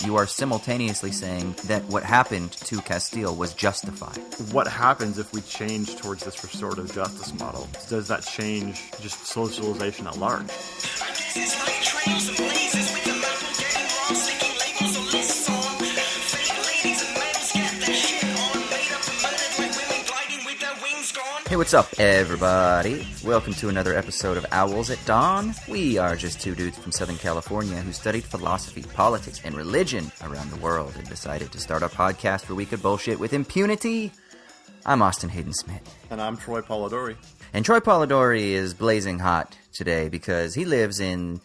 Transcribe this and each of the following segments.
You are simultaneously saying that what happened to Castile was justified. What happens if we change towards this restorative justice model? Does that change just socialization at large? Hey, what's up, everybody? Welcome to another episode of Owls at Dawn. We are just two dudes from Southern California who studied philosophy, politics, and religion around the world and decided to start a podcast where we could bullshit with impunity. I'm Austin Hayden Smith. And I'm Troy Polidori. And Troy Polidori is blazing hot today because he lives in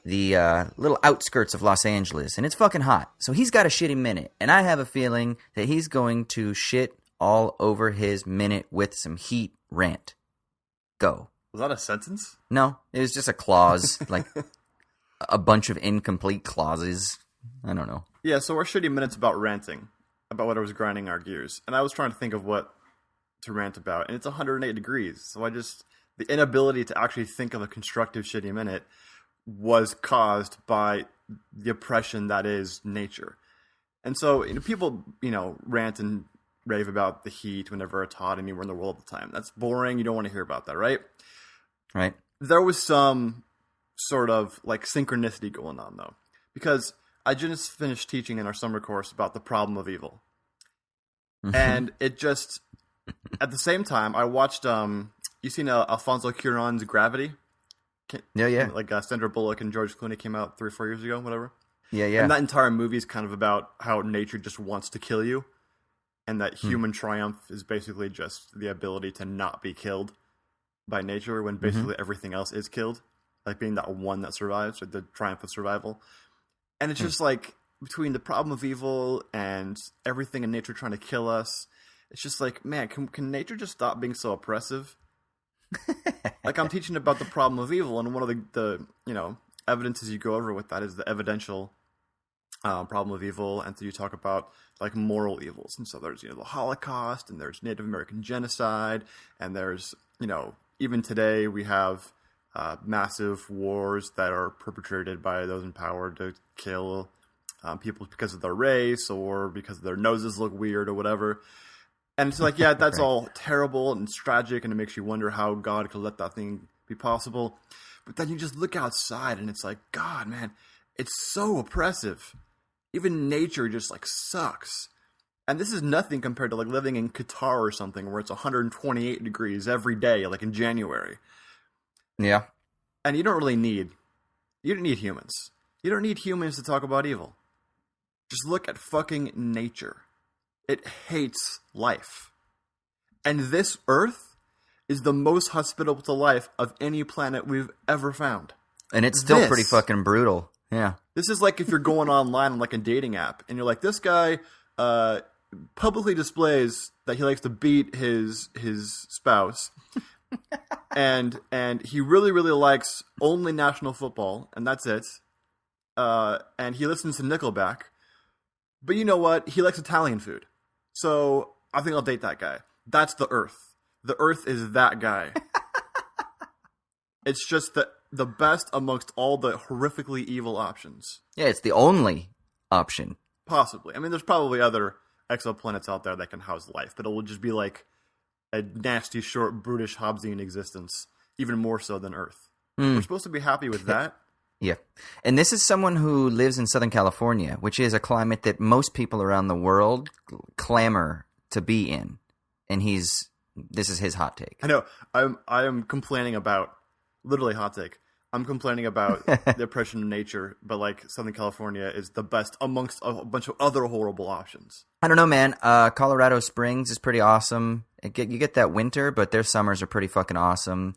the little outskirts of Los Angeles, and it's fucking hot. So he's got a shitty minute, and I have a feeling that he's going to shit all over his minute with some heat rant. Go. Was that a sentence? No, it was just a clause, like a bunch of incomplete clauses. I don't know. Yeah, so our shitty minute's about ranting, about what I was grinding our gears. And I was trying to think of what to rant about, and it's 108 degrees. So the inability to actually think of a constructive shitty minute was caused by the oppression that is nature. And so people, rant and rave about the heat whenever it's hot. I mean, we're in the world at the time. That's boring. You don't want to hear about that, right? Right. There was some sort of like synchronicity going on, though, because I just finished teaching in our summer course about the problem of evil. Mm-hmm. And it just, at the same time, I watched, you seen Alfonso Cuarón's Gravity? Yeah. Like Sandra Bullock and George Clooney came out 3 or 4 years ago, whatever. Yeah. And that entire movie is kind of about how nature just wants to kill you. And that human triumph is basically just the ability to not be killed by nature when basically everything else is killed. Like being that one that survives, or the triumph of survival. And it's just like, between the problem of evil and everything in nature trying to kill us, it's just like, man, can nature just stop being so oppressive? Like, I'm teaching about the problem of evil, and one of the evidences you go over with that is the evidential problem of evil, and so you talk about like moral evils, and so there's the Holocaust, and there's Native American genocide, and there's even today we have massive wars that are perpetrated by those in power to kill people because of their race or because their noses look weird or whatever. And it's like, yeah, that's all terrible and it's tragic, and it makes you wonder how God could let that thing be possible. But then you just look outside and it's like, God, man, it's so oppressive. Even nature just like sucks. And this is nothing compared to like living in Qatar or something where it's 128 degrees every day, like in January. Yeah. And you don't need humans. You don't need humans to talk about evil. Just look at fucking nature. It hates life. And this Earth is the most hospitable to life of any planet we've ever found. And it's still pretty fucking brutal. Yeah. This is like if you're going online on like a dating app and you're like, this guy publicly displays that he likes to beat his spouse. and he really, really likes only national football, and that's it. And he listens to Nickelback. But you know what? He likes Italian food. So I think I'll date that guy. That's the Earth. The Earth is that guy. It's just the best amongst all the horrifically evil options. Yeah, it's the only option. Possibly. I mean, there's probably other exoplanets out there that can house life, but it will just be like a nasty, short, brutish, Hobbesian existence, even more so than Earth. We're supposed to be happy with that. Yeah. And this is someone who lives in Southern California, which is a climate that most people around the world clamor to be in. And this is his hot take. I know. I am complaining about, literally hot take, I'm complaining about the oppression of nature, but like Southern California is the best amongst a bunch of other horrible options. I don't know, man. Colorado Springs is pretty awesome. You get that winter, but their summers are pretty fucking awesome.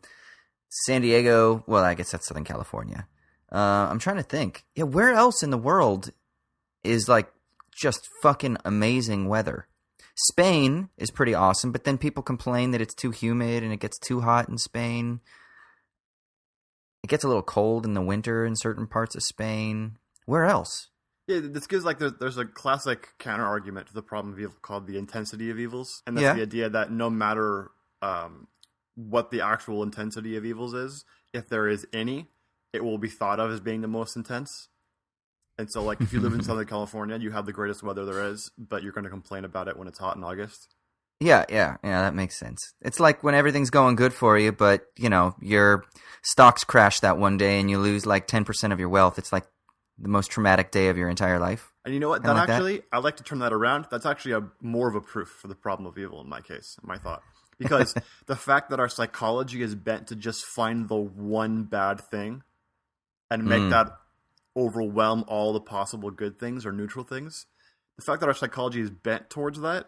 San Diego, well, I guess that's Southern California. I'm trying to think. Yeah, where else in the world is like just fucking amazing weather? Spain is pretty awesome, but then people complain that it's too humid and it gets too hot in Spain. It gets a little cold in the winter in certain parts of Spain. Where else? Yeah, this gives like there's a classic counter argument to the problem of evil called the intensity of evils, and that's the idea that no matter what the actual intensity of evils is, if there is any, it will be thought of as being the most intense. And so, like, if you live in Southern California, you have the greatest weather there is, but you're going to complain about it when it's hot in August. Yeah, that makes sense. It's like when everything's going good for you, but, your stocks crash that one day and you lose like 10% of your wealth. It's like the most traumatic day of your entire life. And you know what? I like to turn that around. That's actually more of a proof for the problem of evil in my case, in my thought. Because the fact that our psychology is bent to just find the one bad thing and make that overwhelm all the possible good things or neutral things, the fact that our psychology is bent towards that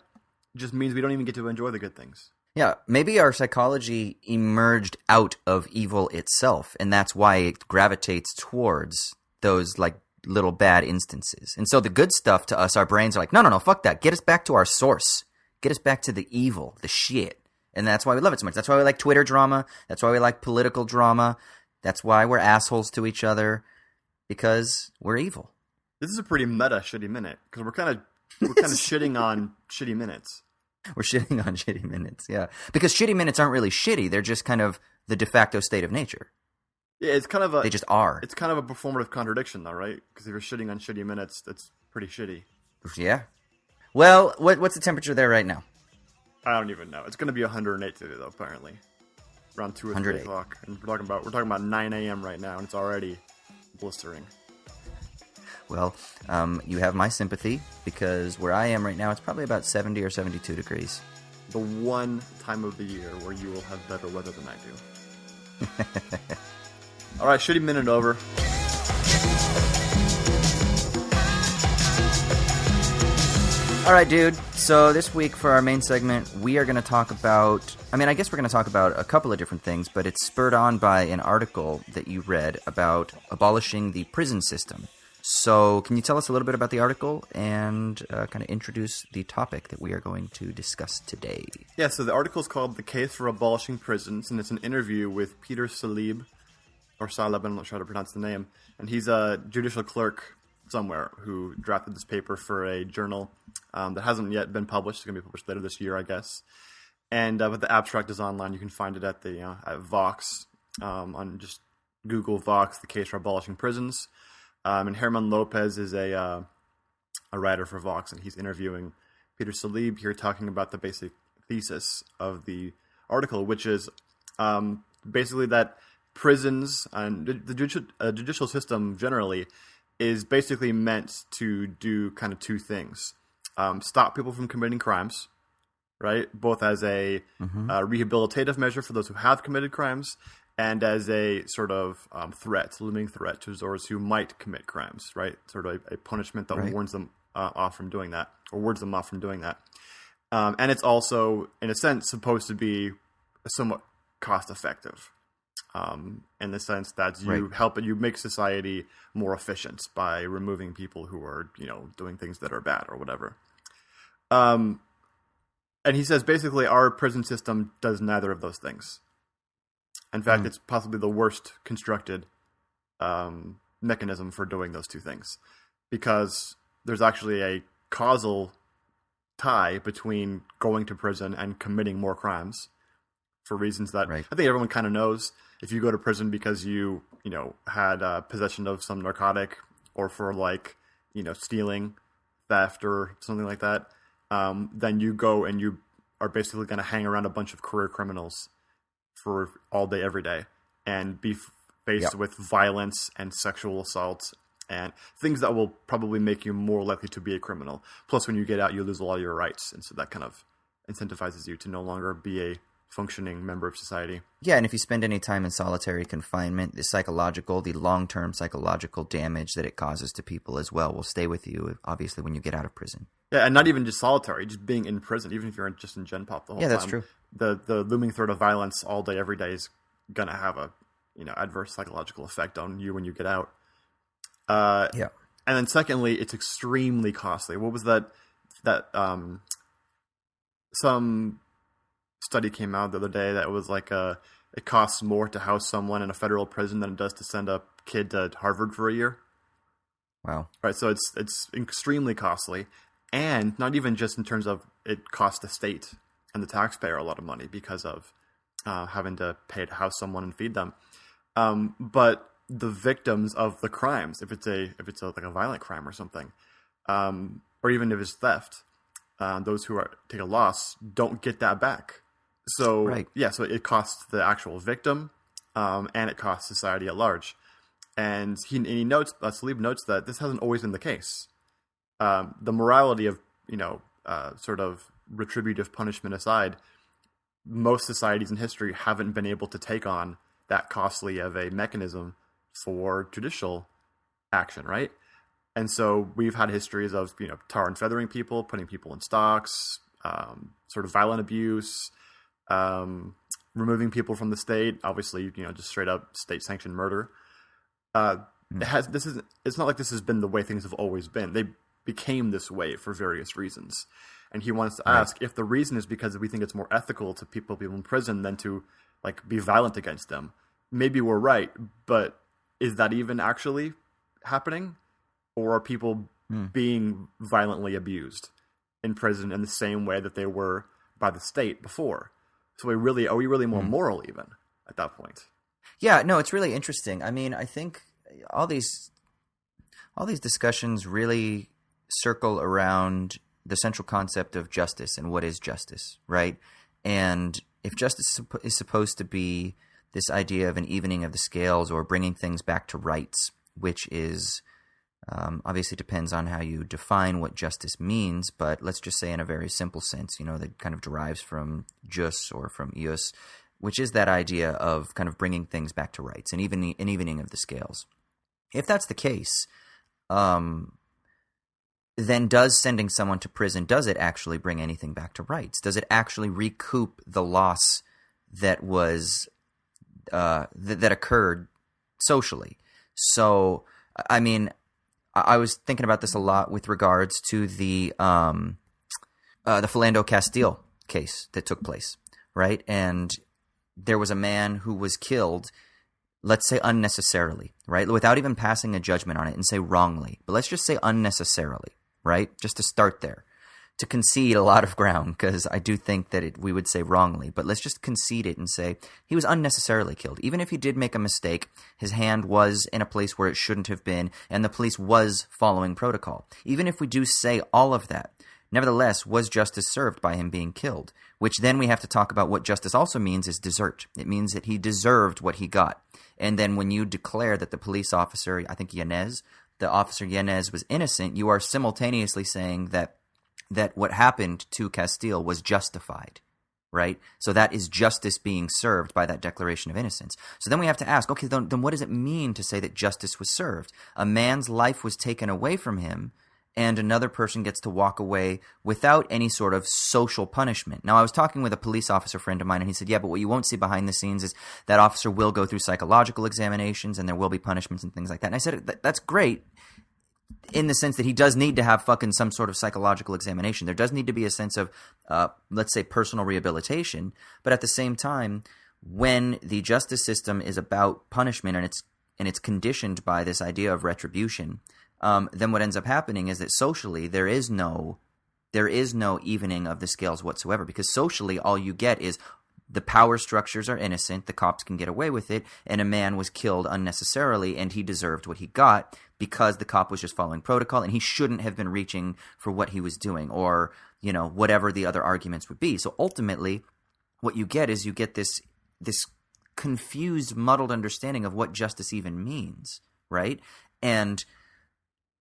just means we don't even get to enjoy the good things. Yeah, maybe our psychology emerged out of evil itself, and that's why it gravitates towards those like little bad instances. And so the good stuff to us, our brains are like, no, fuck that. Get us back to our source. Get us back to the evil, the shit. And that's why we love it so much. That's why we like Twitter drama. That's why we like political drama. That's why we're assholes to each other, because we're evil. This is a pretty meta shitty minute, because we're kind of shitting on shitty minutes. We're shitting on shitty minutes, yeah. Because shitty minutes aren't really shitty. They're just kind of the de facto state of nature. Yeah, it's kind of they just are. It's kind of a performative contradiction, though, right? Because if you're shitting on shitty minutes, that's pretty shitty. Yeah. Well, what's the temperature there right now? I don't even know. It's going to be 108 today, though. Apparently, around 2 or 3 o'clock. And we're talking about 9 a.m. right now, and it's already blistering. Well, you have my sympathy, because where I am right now, it's probably about 70 or 72 degrees. The one time of the year where you will have better weather than I do. All right, shitty minute over. All right, dude. So this week for our main segment, we are going to talk about... I guess we're going to talk about a couple of different things, but it's spurred on by an article that you read about abolishing the prison system. So can you tell us a little bit about the article and kind of introduce the topic that we are going to discuss today? Yeah, so the article is called The Case for Abolishing Prisons, and it's an interview with Peter Salib, or Salib, I'm not sure how to pronounce the name, and he's a judicial clerk somewhere who drafted this paper for a journal that hasn't yet been published. It's going to be published later this year, I guess. And but the abstract is online. You can find it at at Vox, on just Google Vox, The Case for Abolishing Prisons. And Herman Lopez is a writer for Vox, and he's interviewing Peter Salib here, talking about the basic thesis of the article, which is basically that prisons and the judicial system generally is basically meant to do kind of two things. Stop people from committing crimes, right? Both as a rehabilitative measure for those who have committed crimes, and as a sort of looming threat to those who might commit crimes, right? Sort of a punishment that warns them off from doing that, or wards them off from doing that. And it's also, in a sense, supposed to be somewhat cost-effective, in the sense that you make society more efficient by removing people who are, doing things that are bad or whatever. And he says basically our prison system does neither of those things. In fact, it's possibly the worst constructed mechanism for doing those two things, because there's actually a causal tie between going to prison and committing more crimes for reasons that I think everyone kind of knows. If you go to prison because you had possession of some narcotic, or for stealing, theft, or something like that, then you go and you are basically going to hang around a bunch of career criminals for all day, every day, and be faced with violence and sexual assault and things that will probably make you more likely to be a criminal. Plus, when you get out, you lose a lot of your rights, and so that kind of incentivizes you to no longer be a functioning member of society. Yeah, and if you spend any time in solitary confinement, the long-term psychological damage that it causes to people as well will stay with you, obviously, when you get out of prison. Yeah, and not even just solitary, just being in prison, even if you're just in Gen Pop the whole time. Yeah, that's true. The looming threat of violence all day, every day is going to have a adverse psychological effect on you when you get out. And then secondly, it's extremely costly. What was that some study came out the other day that was it costs more to house someone in a federal prison than it does to send a kid to Harvard for a year. Wow. Right, so it's extremely costly, and not even just in terms of it costs the state and the taxpayer a lot of money because of having to pay to house someone and feed them. But the victims of the crimes, if it's like a violent crime or something, or even if it's theft, those who take a loss don't get that back. So Right. yeah, so it costs the actual victim, and it costs society at large. And he notes, Salib notes that this hasn't always been the case. The morality of sort of retributive punishment aside, most societies in history haven't been able to take on that costly of a mechanism for judicial action, right? And so we've had histories of tar and feathering people, putting people in stocks, sort of violent abuse, removing people from the state. Obviously, just straight up state sanctioned murder. It's not like this has been the way things have always been. They became this way for various reasons. And he wants to ask if the reason is because we think it's more ethical to people in prison than to be violent against them. Maybe we're right, but is that even actually happening? Or are people being violently abused in prison in the same way that they were by the state before? So are we really more moral even at that point? Yeah, no, it's really interesting. I mean, I think all these discussions really circle around the central concept of justice and what is justice, right? And if justice is supposed to be this idea of an evening of the scales or bringing things back to rights, which is obviously depends on how you define what justice means, but let's just say in a very simple sense, that kind of derives from jus or from ius, which is that idea of kind of bringing things back to rights, an evening of the scales. If that's the case, then does sending someone to prison, does it actually bring anything back to rights? Does it actually recoup the loss that was that occurred socially? So, I mean, I was thinking about this a lot with regards to the Philando Castile case that took place, right? And there was a man who was killed, let's say unnecessarily, right? Without even passing a judgment on it and say wrongly, but let's just say unnecessarily, right? Just to start there, to concede a lot of ground, because I do think that we would say wrongly, but let's just concede it and say he was unnecessarily killed. Even if he did make a mistake, his hand was in a place where it shouldn't have been, and the police was following protocol. Even if we do say all of that, nevertheless, was justice served by him being killed? Which then we have to talk about what justice also means is desert. It means that he deserved what he got. And then when you declare that the police officer, I think the officer Yanez was innocent, you are simultaneously saying that what happened to Castile was justified, right? So that is justice being served by that declaration of innocence. So then we have to ask, okay, then what does it mean to say that justice was served? A man's life was taken away from him, and another person gets to walk away without any sort of social punishment. Now, I was talking with a police officer friend of mine, and he said, yeah, but what you won't see behind the scenes is that officer will go through psychological examinations, and there will be punishments and things like that. And I said, that's great, in the sense that he does need to have fucking some sort of psychological examination. There does need to be a sense of, let's say, personal rehabilitation. But at the same time, when the justice system is about punishment and it's conditioned by this idea of retribution, then what ends up happening is that socially there is no evening of the scales whatsoever, because socially all you get is the power structures are innocent, the cops can get away with it, and a man was killed unnecessarily, and he deserved what he got because the cop was just following protocol, and he shouldn't have been reaching for what he was doing, or whatever the other arguments would be. So ultimately, what you get is this confused, muddled understanding of what justice even means, right? And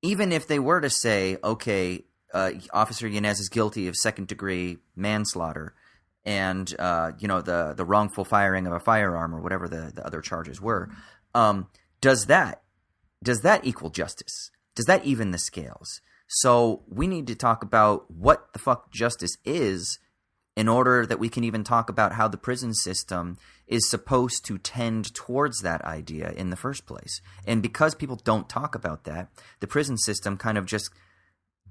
even if they were to say, okay, Officer Yanez is guilty of second-degree manslaughter, and the wrongful firing of a firearm or whatever the other charges were, does that equal justice? Does that even the scales? So we need to talk about what the fuck justice is in order that we can even talk about how the prison system is supposed to tend towards that idea in the first place. And because people don't talk about that, the prison system kind of just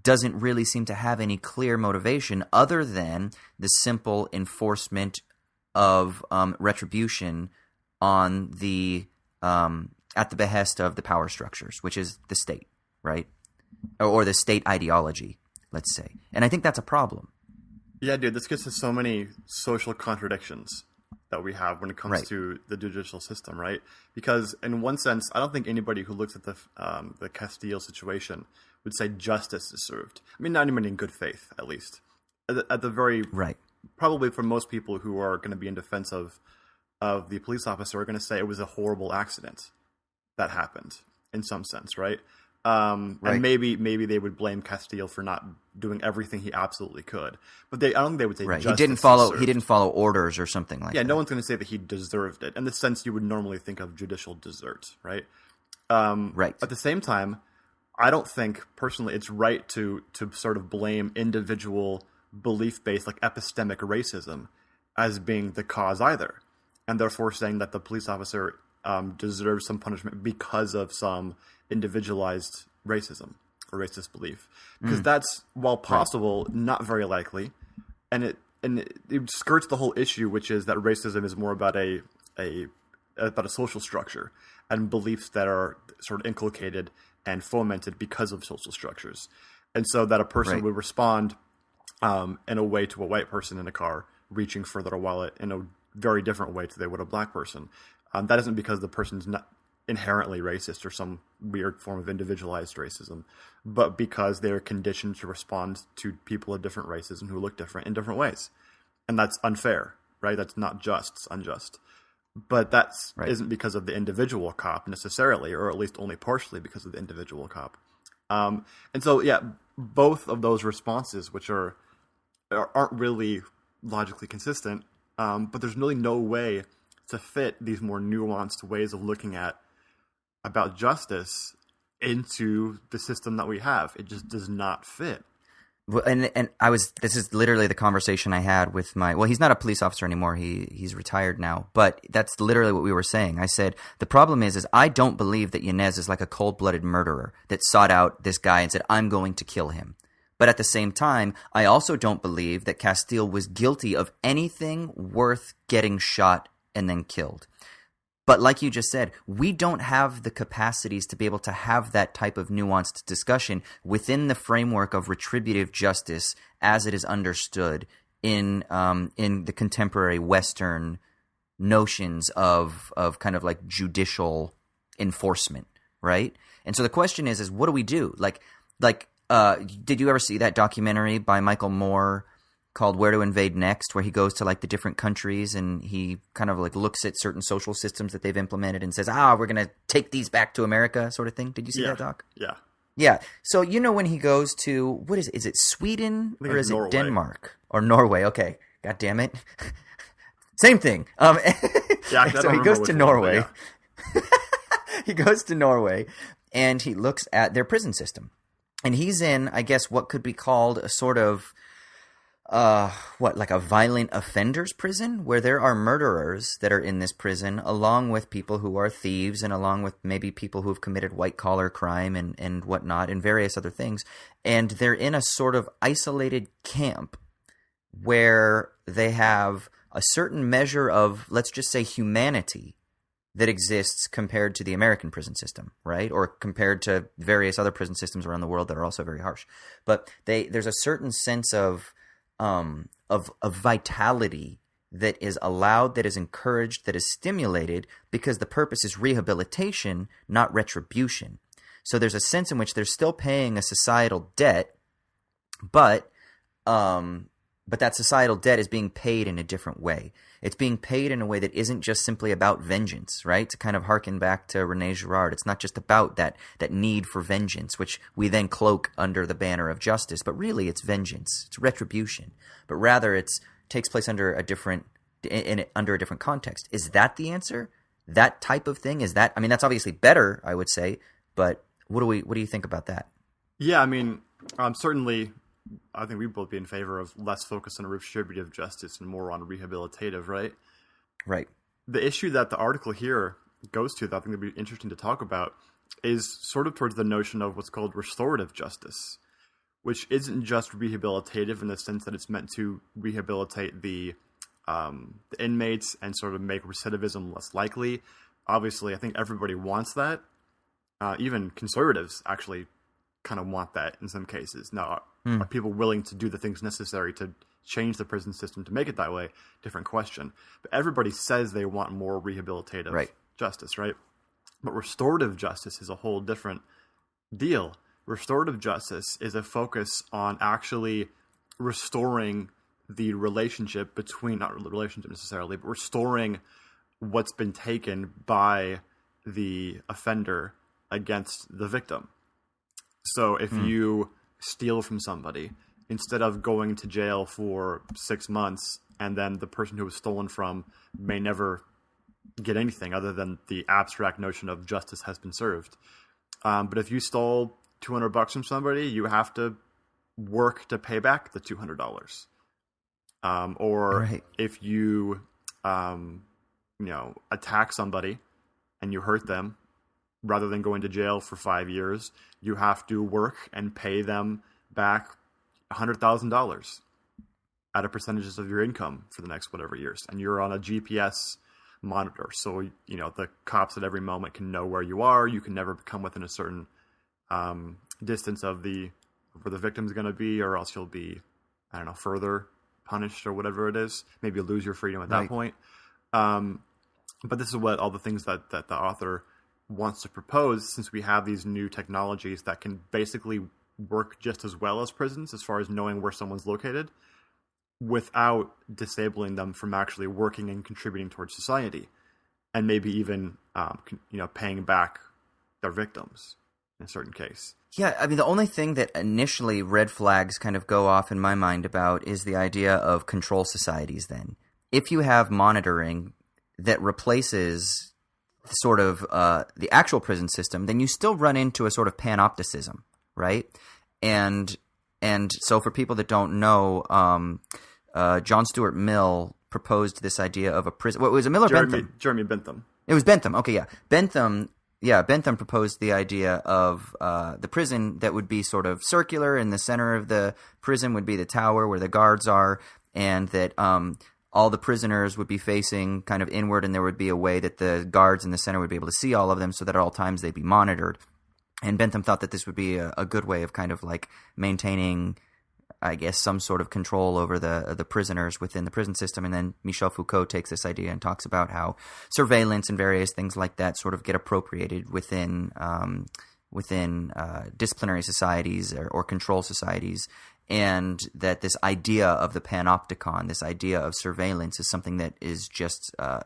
doesn't really seem to have any clear motivation other than the simple enforcement of retribution on the at the behest of the power structures, which is the state, right? Or the state ideology, let's say. And I think that's a problem. Yeah, dude, this gets to so many social contradictions. that we have when it comes Right. to the judicial system, right? Because in one sense, I don't think anybody who looks at the Castile situation would say justice is served. I mean, not anybody in good faith, at least. At the very Right. probably for most people who are going to be in defense of the police officer are going to say it was a horrible accident that happened in some sense, right? Right. And maybe they would blame Castile for not doing everything he absolutely could, but I don't think they would say Right. justice He is didn't served. follow orders or something like Yeah, that. no one's going to say that he deserved it. In the sense you would normally think of judicial desert, right? Right. At the same time, I don't think personally it's right to sort of blame individual belief-based, like epistemic racism, as being the cause either, and therefore saying that the police officer deserves some punishment because of some individualized racism or racist belief, because that's, while possible, not very likely, and it skirts the whole issue, which is that racism is more about a social structure and beliefs that are sort of inculcated and fomented because of social structures, and so that a person Right. would respond in a way to a white person in a car reaching for their wallet in a very different way to they would a black person. That isn't because the person's not inherently racist or some weird form of individualized racism, but because they're conditioned to respond to people of different races and who look different in different ways. And that's unfair, right? That's not just, it's unjust. But that's Right. isn't because of the individual cop necessarily, or at least only partially because of the individual cop. And so, yeah, both of those responses, which aren't really logically consistent, but there's really no way to fit these more nuanced ways of looking at about justice into the system that we have. It just does not fit. Well, and this is literally the conversation I had with he's not a police officer anymore. He's retired now, but that's literally what we were saying. I said, the problem is I don't believe that Yanez is like a cold-blooded murderer that sought out this guy and said, I'm going to kill him. But at the same time, I also don't believe that Castile was guilty of anything worth getting shot and then killed. But like you just said, we don't have the capacities to be able to have that type of nuanced discussion within the framework of retributive justice as it is understood in the contemporary Western notions of kind of like judicial enforcement, right? And so the question is what do we do? Did you ever see that documentary by Michael Moore called Where to Invade Next, where he goes to like the different countries and he kind of like looks at certain social systems that they've implemented and says, we're going to take these back to America sort of thing? Did you see that, Doc? Yeah. Yeah. So, when he goes to, what is it? Is it Sweden or is Norway. it Denmark or Norway? Okay. God damn it. Same thing. Yeah, So he goes to Norway. He goes to Norway and he looks at their prison system. And he's in, I guess, what could be called a sort of, like a violent offenders prison, where there are murderers that are in this prison, along with people who are thieves and along with maybe people who have committed white-collar crime and whatnot and various other things. And they're in a sort of isolated camp where they have a certain measure of, let's just say, humanity that exists compared to the American prison system, right? Or compared to various other prison systems around the world that are also very harsh. But there's a certain sense of vitality that is allowed, that is encouraged, that is stimulated, because the purpose is rehabilitation, not retribution. So there's a sense in which they're still paying a societal debt, but that societal debt is being paid in a different way. It's being paid in a way that isn't just simply about vengeance, right? To kind of harken back to René Girard, it's not just about that need for vengeance, which we then cloak under the banner of justice, but really it's vengeance, it's retribution. But rather it takes place under a different context. Is that the answer? That type of thing? Is that? I mean, that's obviously better, I would say. But what do you think about that? Yeah, I mean, certainly. I think we'd both be in favor of less focus on retributive justice and more on rehabilitative, right? Right. The issue that the article here goes to that I think would be interesting to talk about is sort of towards the notion of what's called restorative justice, which isn't just rehabilitative in the sense that it's meant to rehabilitate the inmates and sort of make recidivism less likely. Obviously, I think everybody wants that. Even conservatives actually kind of want that in some cases. Now, are people willing to do the things necessary to change the prison system to make it that way, different question. But everybody says they want more rehabilitative justice, right? But restorative justice is a whole different deal. Restorative justice is a focus on actually restoring the relationship between, not the relationship necessarily, but restoring what's been taken by the offender against the victim. So if you steal from somebody, instead of going to jail for 6 months, and then the person who was stolen from may never get anything other than the abstract notion of justice has been served. But if you stole $200 from somebody, you have to work to pay back the $200. Or if you, attack somebody and you hurt them, rather than going to jail for 5 years, you have to work and pay them back $100,000 at a percentage of your income for the next whatever years. And you're on a GPS monitor. So, the cops at every moment can know where you are. You can never come within a certain distance of where the victim's going to be, or else you'll be, further punished or whatever it is. Maybe you'll lose your freedom at that point. But this is what all the things that the author wants to propose, since we have these new technologies that can basically work just as well as prisons as far as knowing where someone's located without disabling them from actually working and contributing towards society, and maybe even paying back their victims in a certain case. Yeah, I mean, the only thing that initially red flags kind of go off in my mind about is the idea of control societies then. If you have monitoring that replaces sort of the actual prison system, then you still run into a sort of panopticism, right? And so for people that don't know, John Stuart Mill proposed this idea of a prison. What was it, Mill or Bentham? Jeremy Bentham. It was Bentham. Okay, yeah. Bentham proposed the idea of the prison that would be sort of circular. In the center of the prison would be the tower where the guards are, and that all the prisoners would be facing kind of inward, and there would be a way that the guards in the center would be able to see all of them so that at all times they'd be monitored. And Bentham thought that this would be a good way of kind of like maintaining, I guess, some sort of control over the prisoners within the prison system. And then Michel Foucault takes this idea and talks about how surveillance and various things like that sort of get appropriated within disciplinary societies or control societies. And that this idea of the panopticon, this idea of surveillance, is something that is just, I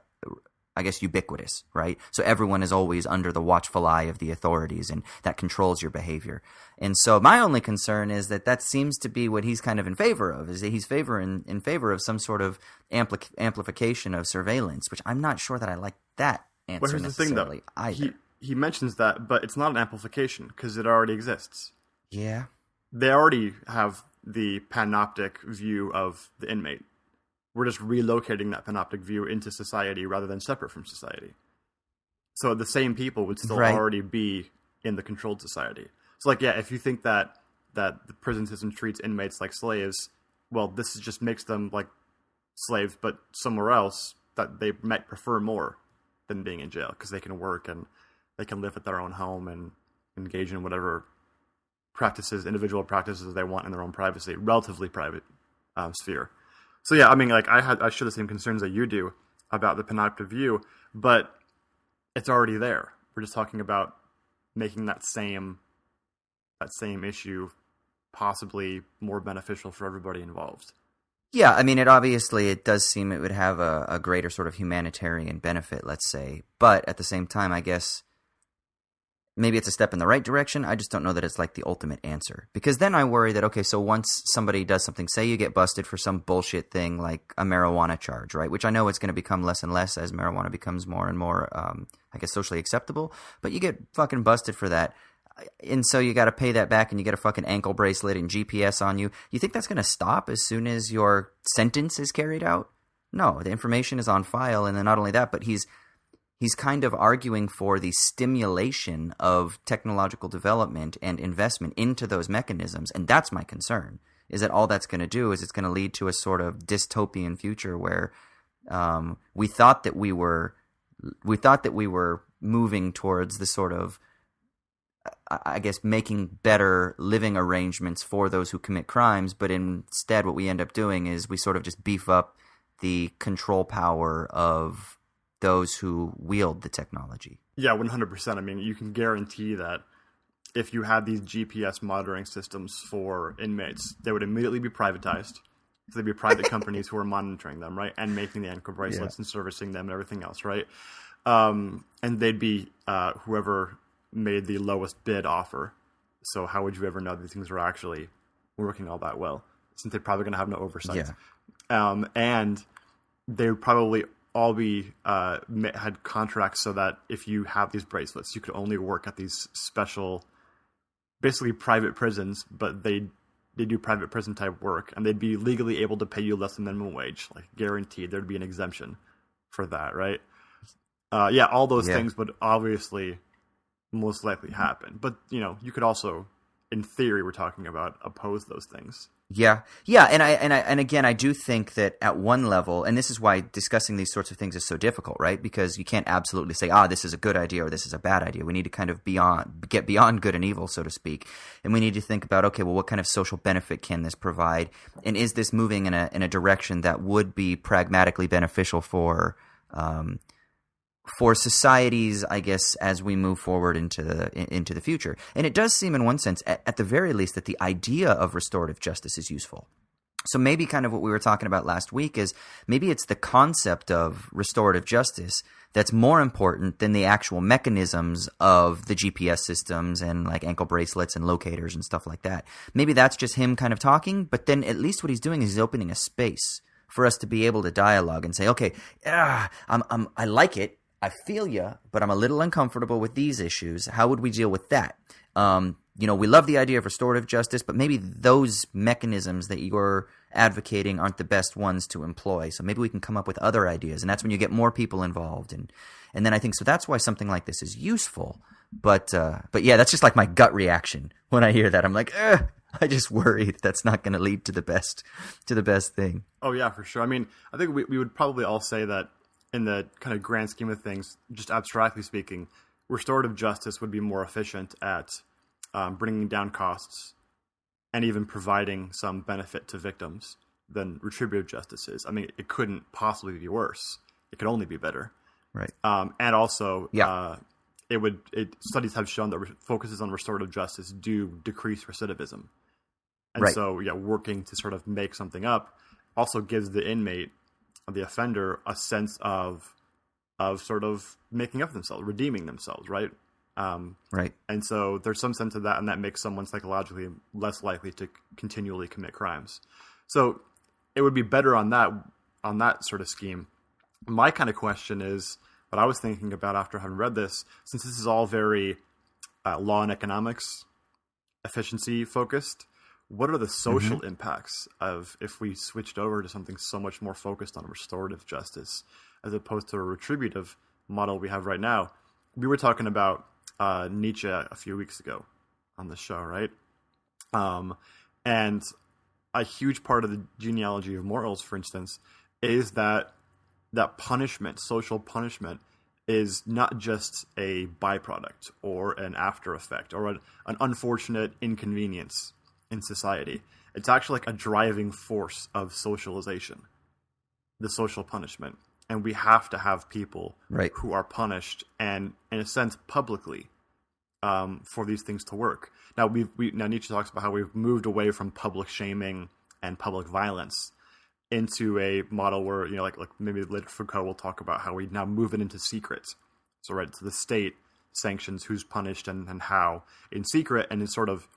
guess, ubiquitous, right? So everyone is always under the watchful eye of the authorities, and that controls your behavior. And so my only concern is that seems to be what he's kind of in favor of, is that he's in favor of some sort of amplification of surveillance, which I'm not sure that I like that answer well, here's necessarily the thing, though. either. He mentions that, but it's not an amplification because it already exists. Yeah. They already have the panoptic view of the inmate. We're just relocating that panoptic view into society rather than separate from society. So the same people would still already be in the controlled society. So, if you think that the prison system treats inmates like slaves, well, this just makes them like slaves, but somewhere else that they might prefer more than being in jail, because they can work and they can live at their own home and engage in whatever individual practices they want in their own privacy, relatively private sphere. So yeah, I mean, I share the same concerns that you do about the panoptic view, but it's already there. We're just talking about making that same issue possibly more beneficial for everybody involved. Yeah, I mean, it does seem it would have a greater sort of humanitarian benefit, let's say. But at the same time, I guess maybe it's a step in the right direction. I just don't know that it's like the ultimate answer. Because then I worry that, okay, so once somebody does something, say you get busted for some bullshit thing like a marijuana charge, right? Which I know it's going to become less and less as marijuana becomes more and more, I guess, socially acceptable. But you get fucking busted for that. And so you got to pay that back, and you get a fucking ankle bracelet and GPS on you. You think that's going to stop as soon as your sentence is carried out? No, the information is on file. And then not only that, but he's kind of arguing for the stimulation of technological development and investment into those mechanisms. And that's my concern, is that all that's going to do is it's going to lead to a sort of dystopian future where we thought that we were moving towards the sort of I guess, making better living arrangements for those who commit crimes, but instead what we end up doing is we sort of just beef up the control power of those who wield the technology. Yeah, 100%. I mean, you can guarantee that if you had these GPS monitoring systems for inmates, they would immediately be privatized. So they'd be private companies who are monitoring them, right? And making the ankle bracelets and servicing them and everything else, right? And they'd be whoever made the lowest bid offer. So how would you ever know these things are actually working all that well? Since they're probably going to have no oversight. Yeah. And they would probably all be had contracts so that if you have these bracelets, you could only work at these special, basically private prisons, but they do private prison type work, and they'd be legally able to pay you less than minimum wage, like guaranteed. There'd be an exemption for that, right? All those things would obviously most likely happen. But, you could also, in theory, we're talking about, oppose those things. Yeah. And again, I do think that at one level, and this is why discussing these sorts of things is so difficult, right? Because you can't absolutely say, this is a good idea or this is a bad idea. We need to kind of get beyond good and evil, so to speak. And we need to think about, okay, well, what kind of social benefit can this provide? And is this moving in a direction that would be pragmatically beneficial for societies, I guess, as we move forward into the future? And it does seem, in one sense, at the very least, that the idea of restorative justice is useful. So maybe kind of what we were talking about last week is maybe it's the concept of restorative justice that's more important than the actual mechanisms of the GPS systems and like ankle bracelets and locators and stuff like that. Maybe that's just him kind of talking, but then at least what he's doing is he's opening a space for us to be able to dialogue and say, okay, I like it. I feel you, but I'm a little uncomfortable with these issues. How would we deal with that? We love the idea of restorative justice, but maybe those mechanisms that you're advocating aren't the best ones to employ. So maybe we can come up with other ideas, and that's when you get more people involved. And then I think so that's why something like this is useful. But yeah, that's just like my gut reaction when I hear that. I'm like, I just worry that's not going to lead to the best thing. Oh yeah, for sure. I mean, I think we would probably all say that in the kind of grand scheme of things, just abstractly speaking, restorative justice would be more efficient at bringing down costs and even providing some benefit to victims than retributive justice is. I mean, it couldn't possibly be worse. It could only be better. Right. And also, studies have shown that focuses on restorative justice do decrease recidivism. And so, working to sort of make something up also gives the inmate, the offender, a sense of sort of making up themselves, redeeming themselves, right? Right. And so there's some sense of that, and that makes someone psychologically less likely to continually commit crimes. So it would be better on that sort of scheme. My kind of question is, what I was thinking about after having read this, since this is all very law and economics, efficiency focused, what are the social impacts of if we switched over to something so much more focused on restorative justice as opposed to a retributive model we have right now? We were talking about Nietzsche a few weeks ago on the show, right? And a huge part of the genealogy of morals, for instance, is that punishment, social punishment, is not just a byproduct or an after effect or an unfortunate inconvenience in society. It's actually like a driving force of socialization, the social punishment. And we have to have people who are punished, and in a sense publicly, for these things to work. Now now Nietzsche talks about how we've moved away from public shaming and public violence into a model where, like maybe later Foucault will talk about how we now move it into secret. So so the state sanctions who's punished and how in secret, and it's sort of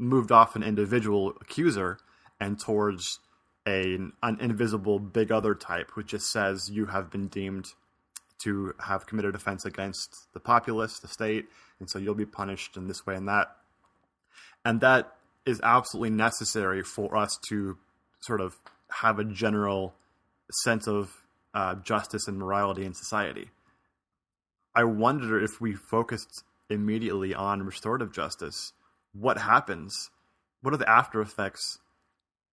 moved off an individual accuser and towards an invisible big other type, which just says you have been deemed to have committed offense against the populace, the state, and so you'll be punished in this way and that. And that is absolutely necessary for us to sort of have a general sense of justice and morality in society. I wonder if we focused immediately on restorative justice, what happens? What are the after effects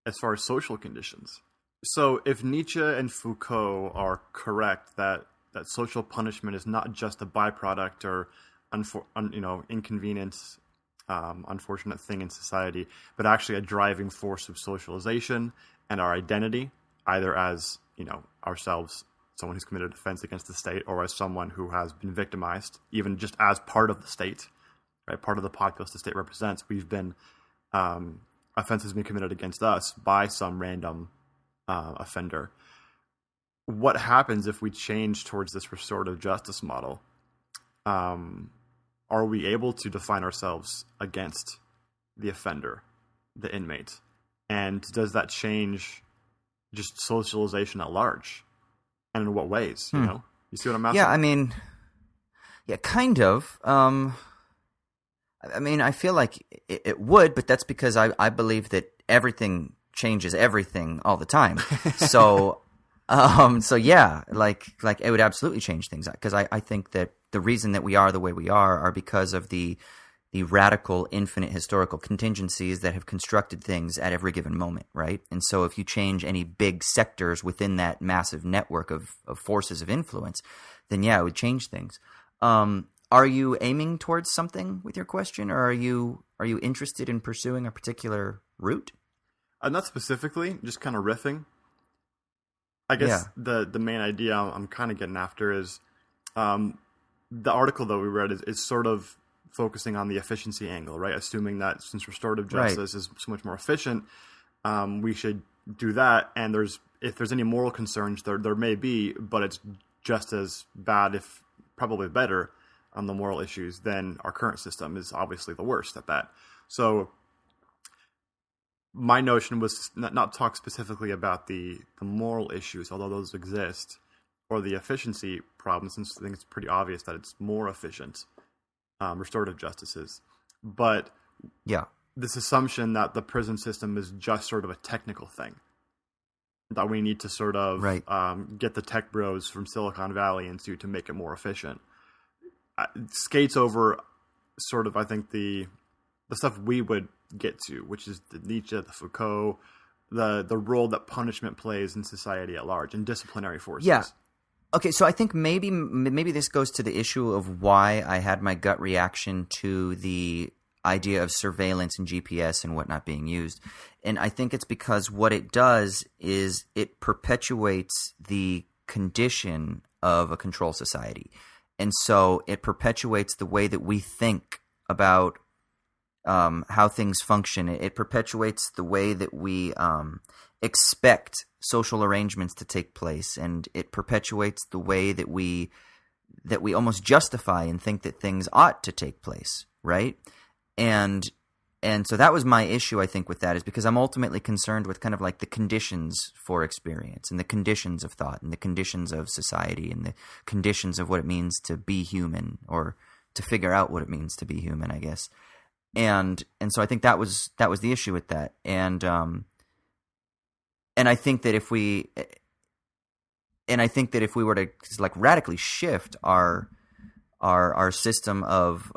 as far as social conditions? So if Nietzsche and Foucault are correct that social punishment is not just a byproduct or inconvenient, unfortunate thing in society, but actually a driving force of socialization and our identity, either as, ourselves, someone who's committed offense against the state, or as someone who has been victimized, even just as part of the state, right? Part of the populace the state represents. We've been, offense has been committed against us by some random offender. What happens if we change towards this restorative justice model? Are we able to define ourselves against the offender, the inmate? And does that change just socialization at large? And in what ways, You see what I'm asking? Yeah, I mean, kind of. I feel like it would, but that's because I believe that everything changes everything all the time. So, yeah, like it would absolutely change things, because I think that the reason that we are the way we are because of the radical, infinite historical contingencies that have constructed things at every given moment, right? And so if you change any big sectors within that massive network of forces of influence, then yeah, it would change things. Are you aiming towards something with your question, or are you interested in pursuing a particular route? Not specifically, just kind of riffing. I guess the main idea I'm kind of getting after is the article that we read is sort of focusing on the efficiency angle, right? Assuming that since restorative justice is so much more efficient, we should do that. And if there's any moral concerns, there may be, but it's just as bad, if probably better, on the moral issues than our current system is obviously the worst at that. So my notion was not talk specifically about the moral issues, although those exist, or the efficiency problem, since I think it's pretty obvious that it's more efficient, restorative justice is. But this assumption that the prison system is just sort of a technical thing, that we need to sort of get the tech bros from Silicon Valley into to make it more efficient, skates over sort of, I think, the stuff we would get to, which is the Nietzsche, the Foucault, the role that punishment plays in society at large, and disciplinary forces. Yeah. Okay, so I think maybe this goes to the issue of why I had my gut reaction to the idea of surveillance and GPS and whatnot being used. And I think it's because what it does is it perpetuates the condition of a control society. And so it perpetuates the way that we think about how things function. It perpetuates the way that we expect social arrangements to take place, and it perpetuates the way that we almost justify and think that things ought to take place, right? And so that was my issue, I think, with that, is because I'm ultimately concerned with kind of like the conditions for experience and the conditions of thought and the conditions of society and the conditions of what it means to be human, or to figure out what it means to be human, I guess. And so I think that was the issue with that. And I think that if we were to like radically shift our system of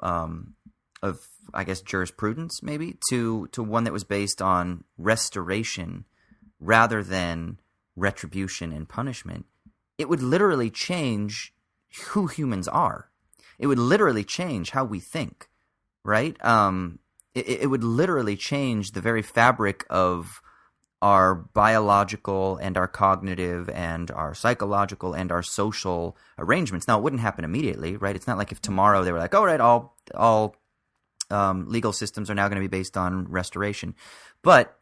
I guess jurisprudence maybe to one that was based on restoration rather than retribution and punishment, it would literally change who humans are. It would literally change how we think, right? It would literally change the very fabric of our biological and our cognitive and our psychological and our social arrangements. Now, it wouldn't happen immediately, right? It's not like if tomorrow they were like, all right, all legal systems are now going to be based on restoration. But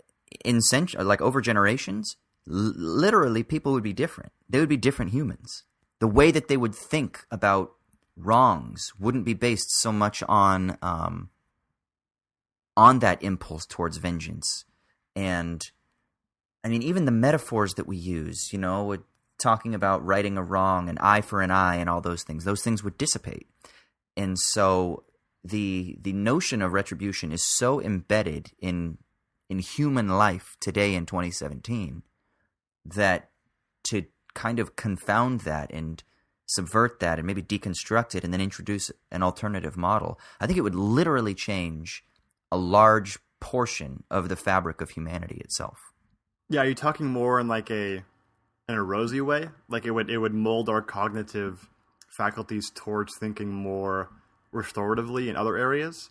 like over generations, literally people would be different. They would be different humans. The way that they would think about wrongs wouldn't be based so much on that impulse towards vengeance. And I mean, even the metaphors that we use, talking about righting a wrong, an eye for an eye, and all those things would dissipate. And so the notion of retribution is so embedded in human life today in 2017 that to kind of confound that and subvert that and maybe deconstruct it and then introduce an alternative model, I think it would literally change a large portion of the fabric of humanity itself. Yeah, are you talking more in like in a rosy way? Like it would mold our cognitive faculties towards thinking more restoratively in other areas?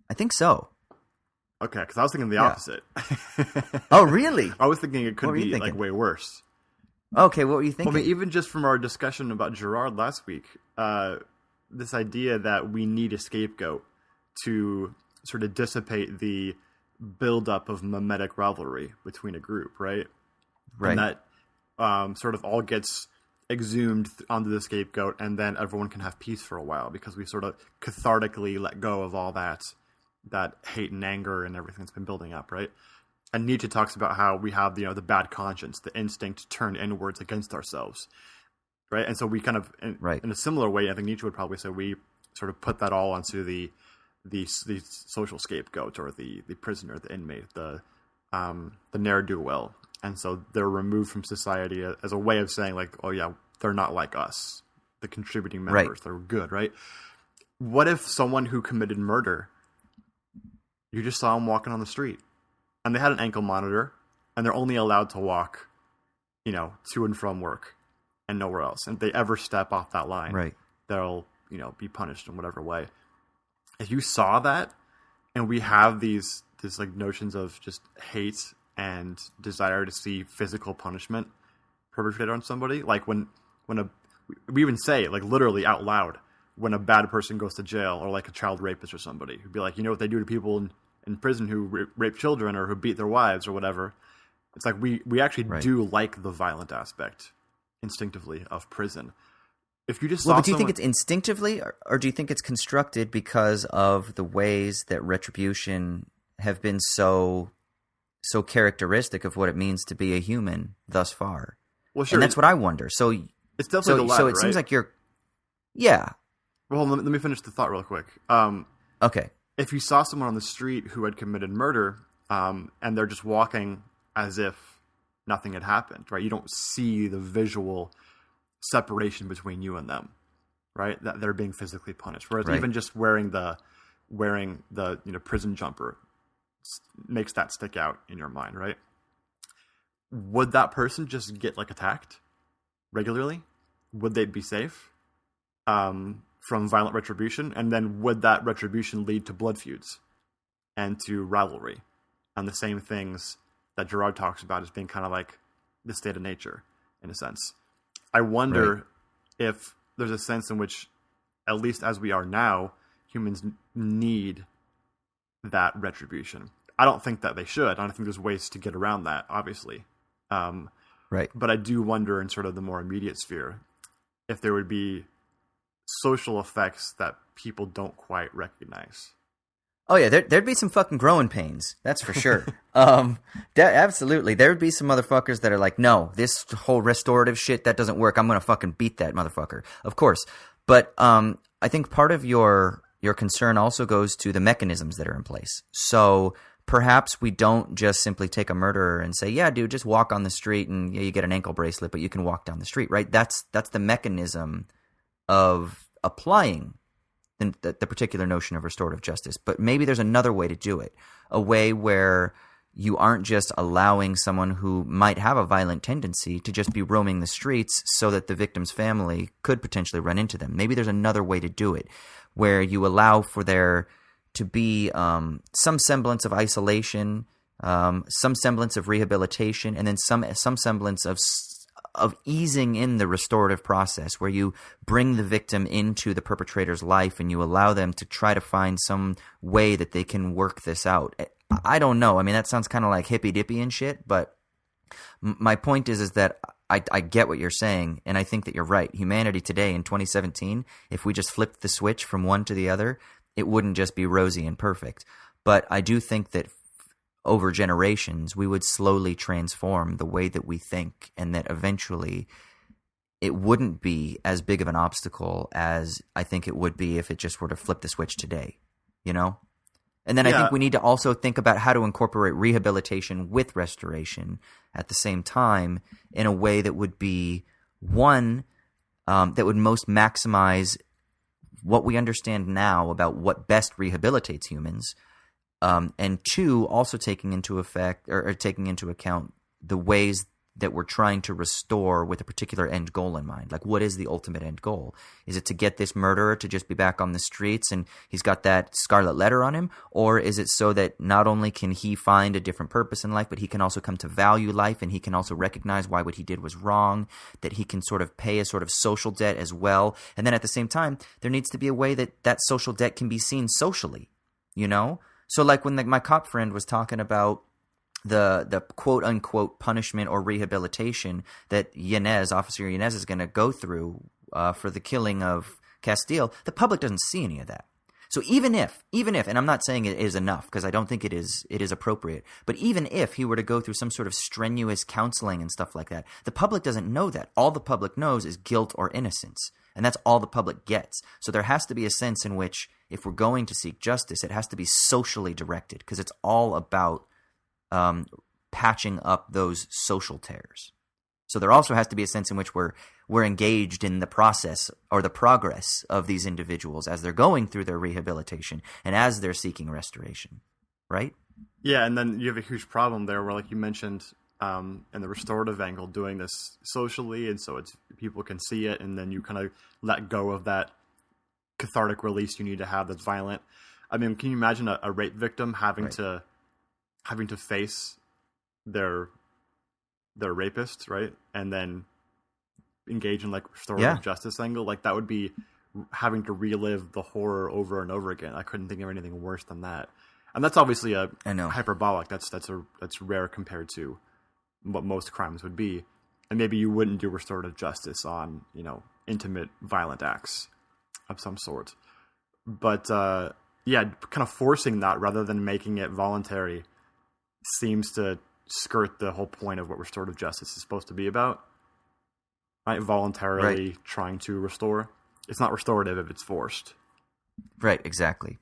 I think so. Okay, because I was thinking the opposite. Oh, really? I was thinking it could be like way worse. Okay, what were you thinking? Well, I mean, even just from our discussion about Gerard last week, this idea that we need a scapegoat to sort of dissipate the buildup of mimetic rivalry between a group, right? Right. And that sort of all gets exhumed onto the scapegoat, and then everyone can have peace for a while because we sort of cathartically let go of all that hate and anger and everything that's been building up, right? And Nietzsche talks about how we have the bad conscience, the instinct to turn inwards against ourselves, right? And so we kind of, in a similar way, I think Nietzsche would probably say we sort of put that all onto the social scapegoat or the prisoner, the inmate, the ne'er-do-well. And so they're removed from society as a way of saying, like, oh yeah, they're not like us, the contributing members, they're good, right? What if someone who committed murder, you just saw them walking on the street, and they had an ankle monitor, and they're only allowed to walk, to and from work and nowhere else. And if they ever step off that line, they'll, be punished in whatever way. If you saw that, and we have these like notions of just hate and desire to see physical punishment perpetrated on somebody, like when we even say, like, literally out loud, when a bad person goes to jail, or like a child rapist or somebody, who'd be like, what they do to people in prison who rape children or who beat their wives or whatever. It's like we actually do like the violent aspect instinctively of prison. If you just saw but do you think it's instinctively, or do you think it's constructed because of the ways that retribution have been so characteristic of what it means to be a human thus far? Well, sure. And that's what I wonder. So it's definitely the latter, so it seems like you're, yeah. Well, let me finish the thought real quick. Okay. If you saw someone on the street who had committed murder, and they're just walking as if nothing had happened, right? You don't see the visual separation between you and them, right? That they're being physically punished. Whereas even just wearing the prison jumper makes that stick out in your mind, right? Would that person just get like attacked regularly? Would they be safe from violent retribution? And then would that retribution lead to blood feuds and to rivalry and the same things that Gerard talks about as being kind of like the state of nature in a sense? I wonder if there's a sense in which, at least as we are now, humans need that retribution. I don't think that they should. I don't think there's ways to get around that, obviously. But I do wonder in sort of the more immediate sphere if there would be social effects that people don't quite recognize. Oh yeah, there'd be some fucking growing pains. That's for sure. Absolutely. There would be some motherfuckers that are like, no, this whole restorative shit, that doesn't work. I'm going to fucking beat that motherfucker. Of course. But I think part of your concern also goes to the mechanisms that are in place. So perhaps we don't just simply take a murderer and say, yeah, dude, just walk on the street and you get an ankle bracelet, but you can walk down the street, right? That's the mechanism of applying the particular notion of restorative justice. But maybe there's another way to do it, a way where you aren't just allowing someone who might have a violent tendency to just be roaming the streets so that the victim's family could potentially run into them. Maybe there's another way to do it, where you allow for there to be some semblance of isolation, some semblance of rehabilitation, and then some semblance of easing in the restorative process, where you bring the victim into the perpetrator's life and you allow them to try to find some way that they can work this out. I don't know. I mean, that sounds kind of like hippy-dippy and shit, but my point is that I get what you're saying, and I think that you're right. Humanity today in 2017, if we just flipped the switch from one to the other, it wouldn't just be rosy and perfect. But I do think that over generations, we would slowly transform the way that we think, and that eventually it wouldn't be as big of an obstacle as I think it would be if it just were to flip the switch today, you know? And then I think we need to also think about how to incorporate rehabilitation with restoration at the same time in a way that would be, one, that would most maximize what we understand now about what best rehabilitates humans, and two, also taking into account the ways that we're trying to restore with a particular end goal in mind. Like, what is the ultimate end goal? Is it to get this murderer to just be back on the streets and he's got that scarlet letter on him? Or is it so that not only can he find a different purpose in life, but he can also come to value life, and he can also recognize why what he did was wrong, that he can sort of pay a sort of social debt as well. And then at the same time, there needs to be a way that that social debt can be seen socially, you know? So like when my cop friend was talking about the quote unquote punishment or rehabilitation that Officer Yanez is going to go through for the killing of Castile, the public doesn't see any of that. So even if, and I'm not saying it is enough because I don't think it is appropriate, but even if he were to go through some sort of strenuous counseling and stuff like that, the public doesn't know that. All the public knows is guilt or innocence, and that's all the public gets. So there has to be a sense in which if we're going to seek justice, it has to be socially directed because it's all about patching up those social tears. So there also has to be a sense in which we're engaged in the process or the progress of these individuals as they're going through their rehabilitation and as they're seeking restoration, right? Yeah, and then you have a huge problem there where, like you mentioned, in the restorative angle, doing this socially, and so it's people can see it, and then you kind of let go of that cathartic release you need to have that's violent. I mean, can you imagine a rape victim having to face their rapist, right? And then engage in like restorative justice angle. Like that would be having to relive the horror over and over again. I couldn't think of anything worse than that. And that's obviously hyperbolic. That's rare compared to what most crimes would be. And maybe you wouldn't do restorative justice on, intimate violent acts of some sort. But kind of forcing that rather than making it voluntary seems to skirt the whole point of what restorative justice is supposed to be about. Right? Voluntarily trying to restore. It's not restorative if it's forced. Right, exactly.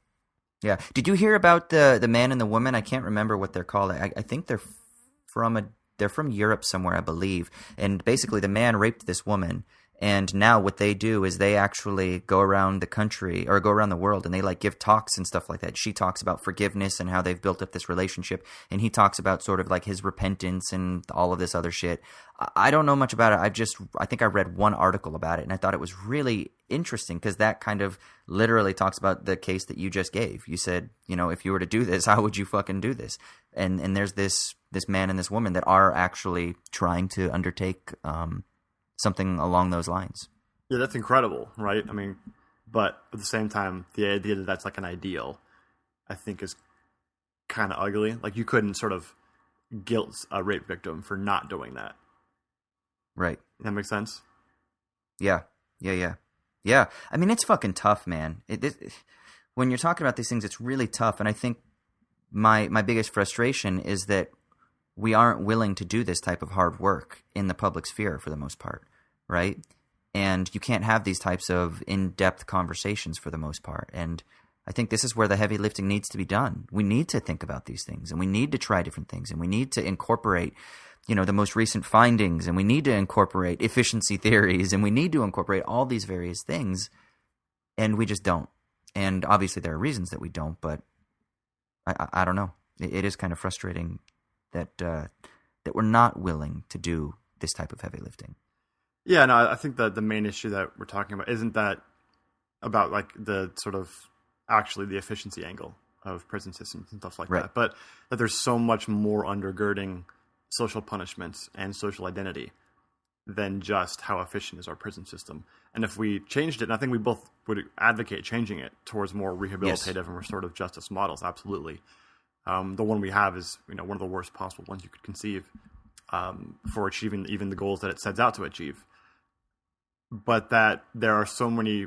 Yeah. Did you hear about the man and the woman? I can't remember what they're called. I think they're from Europe somewhere, I believe. And basically the man raped this woman. And now what they do is they actually go around the country or go around the world and they like give talks and stuff like that. She talks about forgiveness and how they've built up this relationship. And he talks about sort of like his repentance and all of this other shit. I don't know much about it. I think I read one article about it and I thought it was really interesting because that kind of literally talks about the case that you just gave. You said, if you were to do this, how would you fucking do this? And there's this man and this woman that are actually trying to undertake something along those lines. Yeah, that's incredible, right? I mean, but at the same time, the idea that that's like an ideal, I think is kind of ugly. Like you couldn't sort of guilt a rape victim for not doing that. Right. That makes sense? Yeah. I mean, it's fucking tough, man. When you're talking about these things, it's really tough. And I think my biggest frustration is that we aren't willing to do this type of hard work in the public sphere for the most part, right? And you can't have these types of in-depth conversations for the most part. And I think this is where the heavy lifting needs to be done. We need to think about these things, and we need to try different things, and we need to incorporate, the most recent findings, and we need to incorporate efficiency theories, and we need to incorporate all these various things, and we just don't. And obviously there are reasons that we don't, but I don't know. It is kind of frustrating that we're not willing to do this type of heavy lifting. Yeah, no, I think that the main issue that we're talking about isn't that about like the sort of actually the efficiency angle of prison systems and stuff like that, but that there's so much more undergirding social punishments and social identity than just how efficient is our prison system. And if we changed it, and I think we both would advocate changing it towards more rehabilitative and restorative justice models, absolutely. The one we have is, one of the worst possible ones you could conceive for achieving even the goals that it sets out to achieve. But that there are so many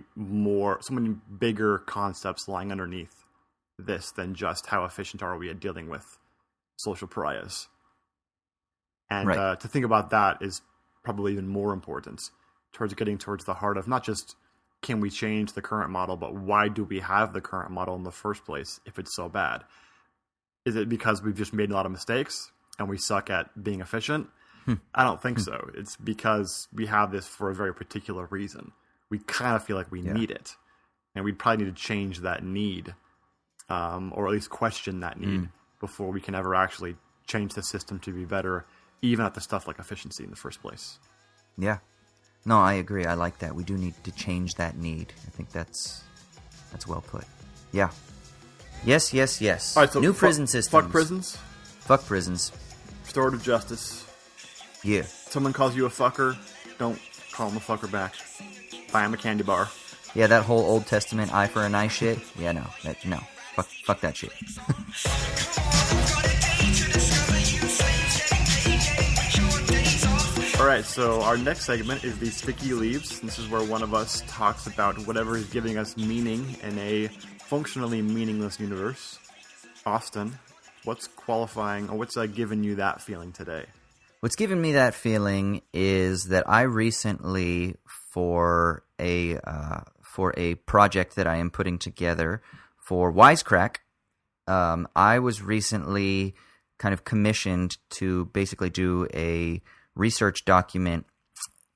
bigger concepts lying underneath this than just how efficient are we at dealing with social pariahs. And to think about that is probably even more important towards getting towards the heart of not just can we change the current model, but why do we have the current model in the first place if it's so bad? Is it because we've just made a lot of mistakes and we suck at being efficient? I don't think so. It's because we have this for a very particular reason. We kind of feel like we need it. And we'd probably need to change that need, or at least question that need before we can ever actually change the system to be better even at the stuff like efficiency in the first place. Yeah. No, I agree. I like that. We do need to change that need. I think that's well put. Yeah. Yes. All right, so new prison systems. Fuck prisons. Fuck prisons. Restorative justice. Yeah. Someone calls you a fucker, don't call him a fucker back. Buy him a candy bar. Yeah, that whole Old Testament eye for an eye shit. Yeah, no. Fuck that shit. Alright, so our next segment is the Sticky Leaves. This is where one of us talks about whatever is giving us meaning in a functionally meaningless universe. Austin, what's qualifying, or what's giving you that feeling today? What's given me that feeling is that I recently, for a project that I am putting together for Wisecrack, I was recently kind of commissioned to basically do a research document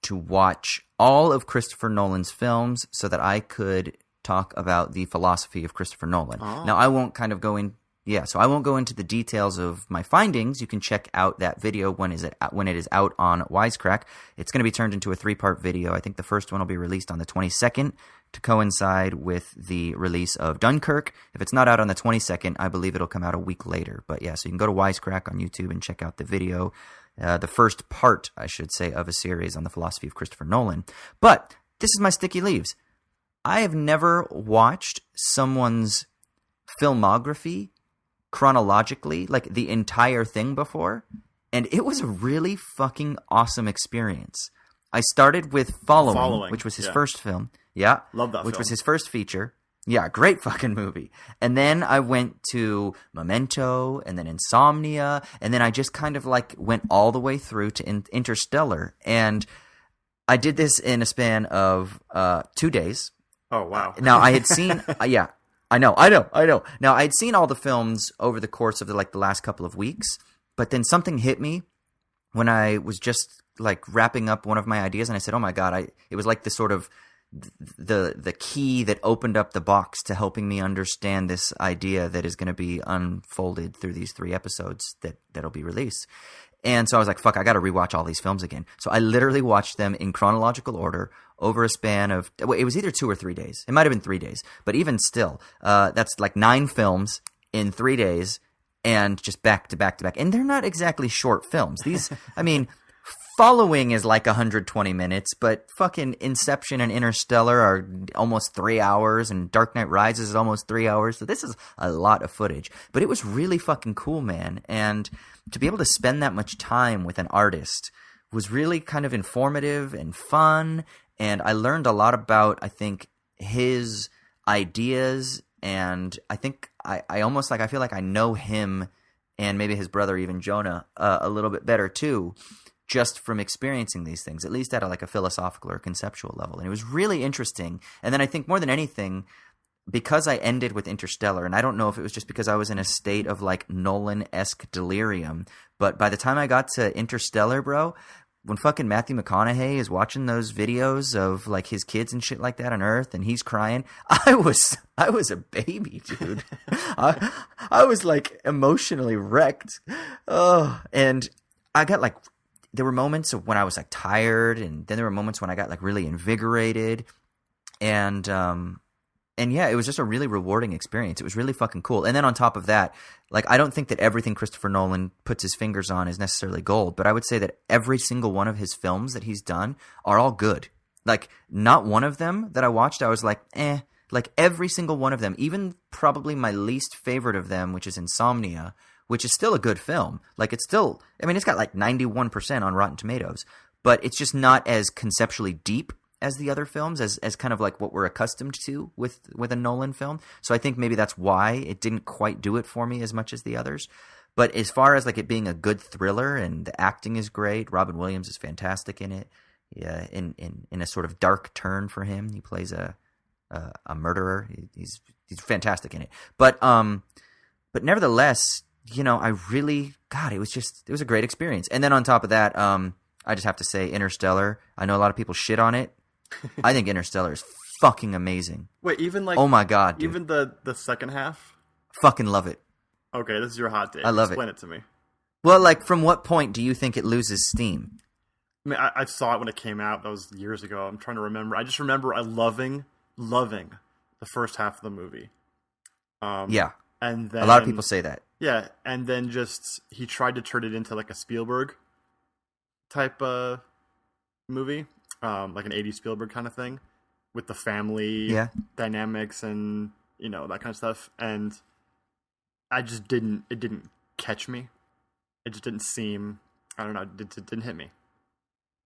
to watch all of Christopher Nolan's films so that I could talk about the philosophy of Christopher Nolan. Oh. Now, I won't kind of go in. Yeah, so I won't go into the details of my findings. You can check out that video when it is out on Wisecrack. It's going to be turned into a 3-part video. I think the first one will be released on the 22nd to coincide with the release of Dunkirk. If it's not out on the 22nd, I believe it'll come out a week later. But yeah, so you can go to Wisecrack on YouTube and check out the video. The first part, I should say, of a series on the philosophy of Christopher Nolan. But this is my Sticky Leaves. I have never watched someone's filmography chronologically, like the entire thing before, and it was a really fucking awesome experience. I started with Following, which was his first film. Yeah. Love that Which film. was his first feature. Yeah, great fucking movie. And then I went to Memento, and then Insomnia, and then I just kind of like went all the way through to Interstellar. And I did this in a span of 2 days. Oh, wow. Now, I had seen... yeah, I know. Now, I'd seen all the films over the course of the last couple of weeks, but then something hit me when I was just like wrapping up one of my ideas, and I said, oh my God, it was like the sort of the key that opened up the box to helping me understand this idea that is going to be unfolded through these 3 episodes that'll be released. And so I was like, fuck, I got to rewatch all these films again. So I literally watched them in chronological order over a span of, it was either 2 or 3 days. It might have been 3 days, but even still, that's like 9 films in 3 days and just back to back to back. And they're not exactly short films. These, I mean, Following is like 120 minutes, but fucking Inception and Interstellar are almost 3 hours, and Dark Knight Rises is almost 3 hours. So this is a lot of footage, but it was really fucking cool, man. And to be able to spend that much time with an artist was really kind of informative and fun. And I learned a lot about, I think, his ideas. And I think I almost like, I feel like I know him and maybe his brother, even Jonah, a little bit better too, just from experiencing these things, at least at a philosophical or conceptual level. And it was really interesting. And then I think more than anything, because I ended with Interstellar, and I don't know if it was just because I was in a state of like Nolan-esque delirium, but by the time I got to Interstellar, bro, when fucking Matthew McConaughey is watching those videos of like his kids and shit like that on Earth, and he's crying, I was a baby, dude. I was like emotionally wrecked. Oh, and I got like, there were moments of when I was like tired, and then there were moments when I got like really invigorated, and yeah, it was just a really rewarding experience. It was really fucking cool. And then on top of that, like, I don't think that everything Christopher Nolan puts his fingers on is necessarily gold, but I would say that every single one of his films that he's done are all good. Like, not one of them that I watched, I was like, eh. Like, every single one of them, even probably my least favorite of them, which is Insomnia, which is still a good film. Like, it's still, I mean, it's got like 91% on Rotten Tomatoes, but it's just not as conceptually deep as the other films, as kind of like what we're accustomed to with a Nolan film. So I think maybe that's why it didn't quite do it for me as much as the others. But as far as like it being a good thriller, and the acting is great, Robin Williams is fantastic in it. Yeah, in a sort of dark turn for him, he plays a murderer. He's fantastic in it. But nevertheless, you know, I really, God, it was a great experience. And then on top of that, I just have to say Interstellar. I know a lot of people shit on it. I think Interstellar is fucking amazing. Wait, even like, oh my God, dude. Even the second half? Fucking love it. Okay, this is your hot take. I love Explain it to me. Well, like, from what point do you think it loses steam? I mean, I saw it when it came out. That was years ago. I'm trying to remember. I just remember loving the first half of the movie. Yeah. And then a lot of people say that. Yeah, and then just he tried to turn it into like a Spielberg type movie, like an 80s Spielberg kind of thing, with the family dynamics and that kind of stuff. And I just it didn't catch me. It just didn't seem, I don't know, it didn't hit me.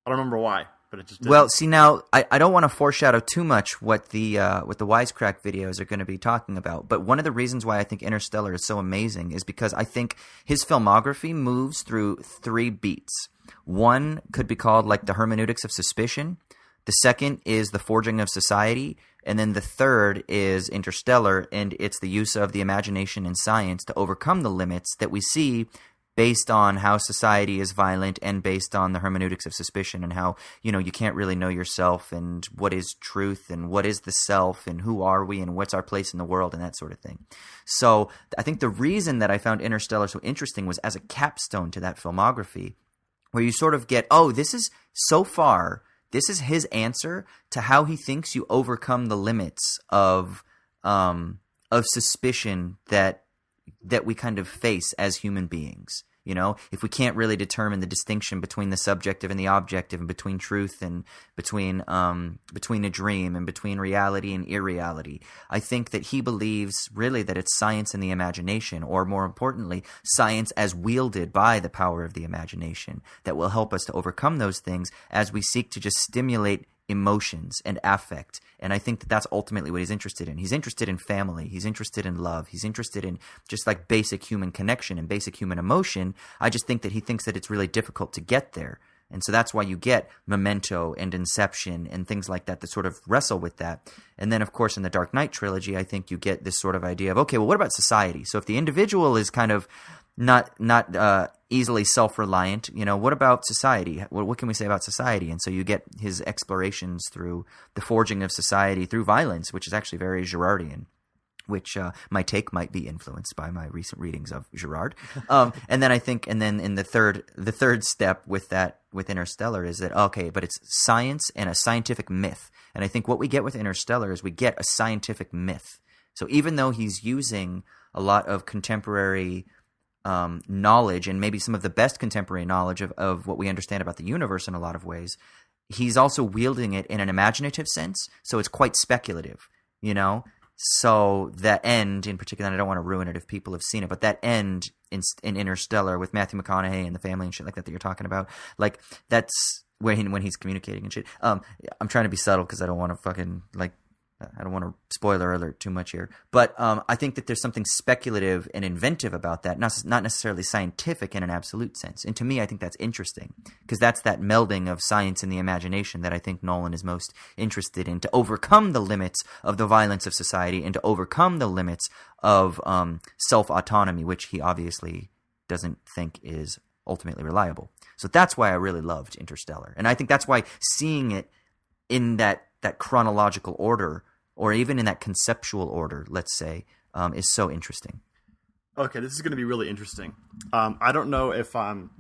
I don't remember why, but it just didn't. Well, see, now I don't want to foreshadow too much what the Wisecrack videos are going to be talking about, but one of the reasons why I think Interstellar is so amazing is because I think his filmography moves through 3 beats. One could be called like the hermeneutics of suspicion. The second is the forging of society. And then the third is Interstellar, and it's the use of the imagination and science to overcome the limits that we see based on how society is violent and based on the hermeneutics of suspicion and how, you can't really know yourself and what is truth and what is the self and who are we and what's our place in the world and that sort of thing. So I think the reason that I found Interstellar so interesting was as a capstone to that filmography, where you sort of get, this is his answer to how he thinks you overcome the limits of suspicion that we kind of face as human beings. If we can't really determine the distinction between the subjective and the objective, and between truth and between a dream and between reality and irreality, I think that he believes really that it's science and the imagination, or more importantly, science as wielded by the power of the imagination, that will help us to overcome those things as we seek to just stimulate emotions and affect. And I think that that's ultimately what he's interested in. He's interested in family. He's interested in love. He's interested in just like basic human connection and basic human emotion. I just think that he thinks that it's really difficult to get there. And so that's why you get Memento and Inception and things like that sort of wrestle with that. And then, of course, in the Dark Knight trilogy, I think you get this sort of idea of, okay, well, what about society? So if the individual is kind of not easily self-reliant, what about society? What can we say about society? And so you get his explorations through the forging of society through violence, which is actually very Girardian, which my take might be influenced by my recent readings of Girard. And then in the third step with Interstellar is that, okay, but it's science and a scientific myth. And I think what we get with Interstellar is we get a scientific myth. So even though he's using a lot of contemporary knowledge, and maybe some of the best contemporary knowledge of what we understand about the universe in a lot of ways, he's also wielding it in an imaginative sense. So it's quite speculative, So that end in particular, and I don't want to ruin it if people have seen it, but that end in Interstellar with Matthew McConaughey and the family and shit like that you're talking about, like that's when he's communicating and shit. I'm trying to be subtle because I don't want to fucking I don't want to spoiler alert too much here, but I think that there's something speculative and inventive about that, not necessarily scientific in an absolute sense. And to me, I think that's interesting because that's that melding of science and the imagination that I think Nolan is most interested in, to overcome the limits of the violence of society and to overcome the limits of self-autonomy, which he obviously doesn't think is ultimately reliable. So that's why I really loved Interstellar. And I think that's why seeing it in that chronological order, or even in that conceptual order, let's say, is so interesting. Okay, this is going to be really interesting. I don't know if I'm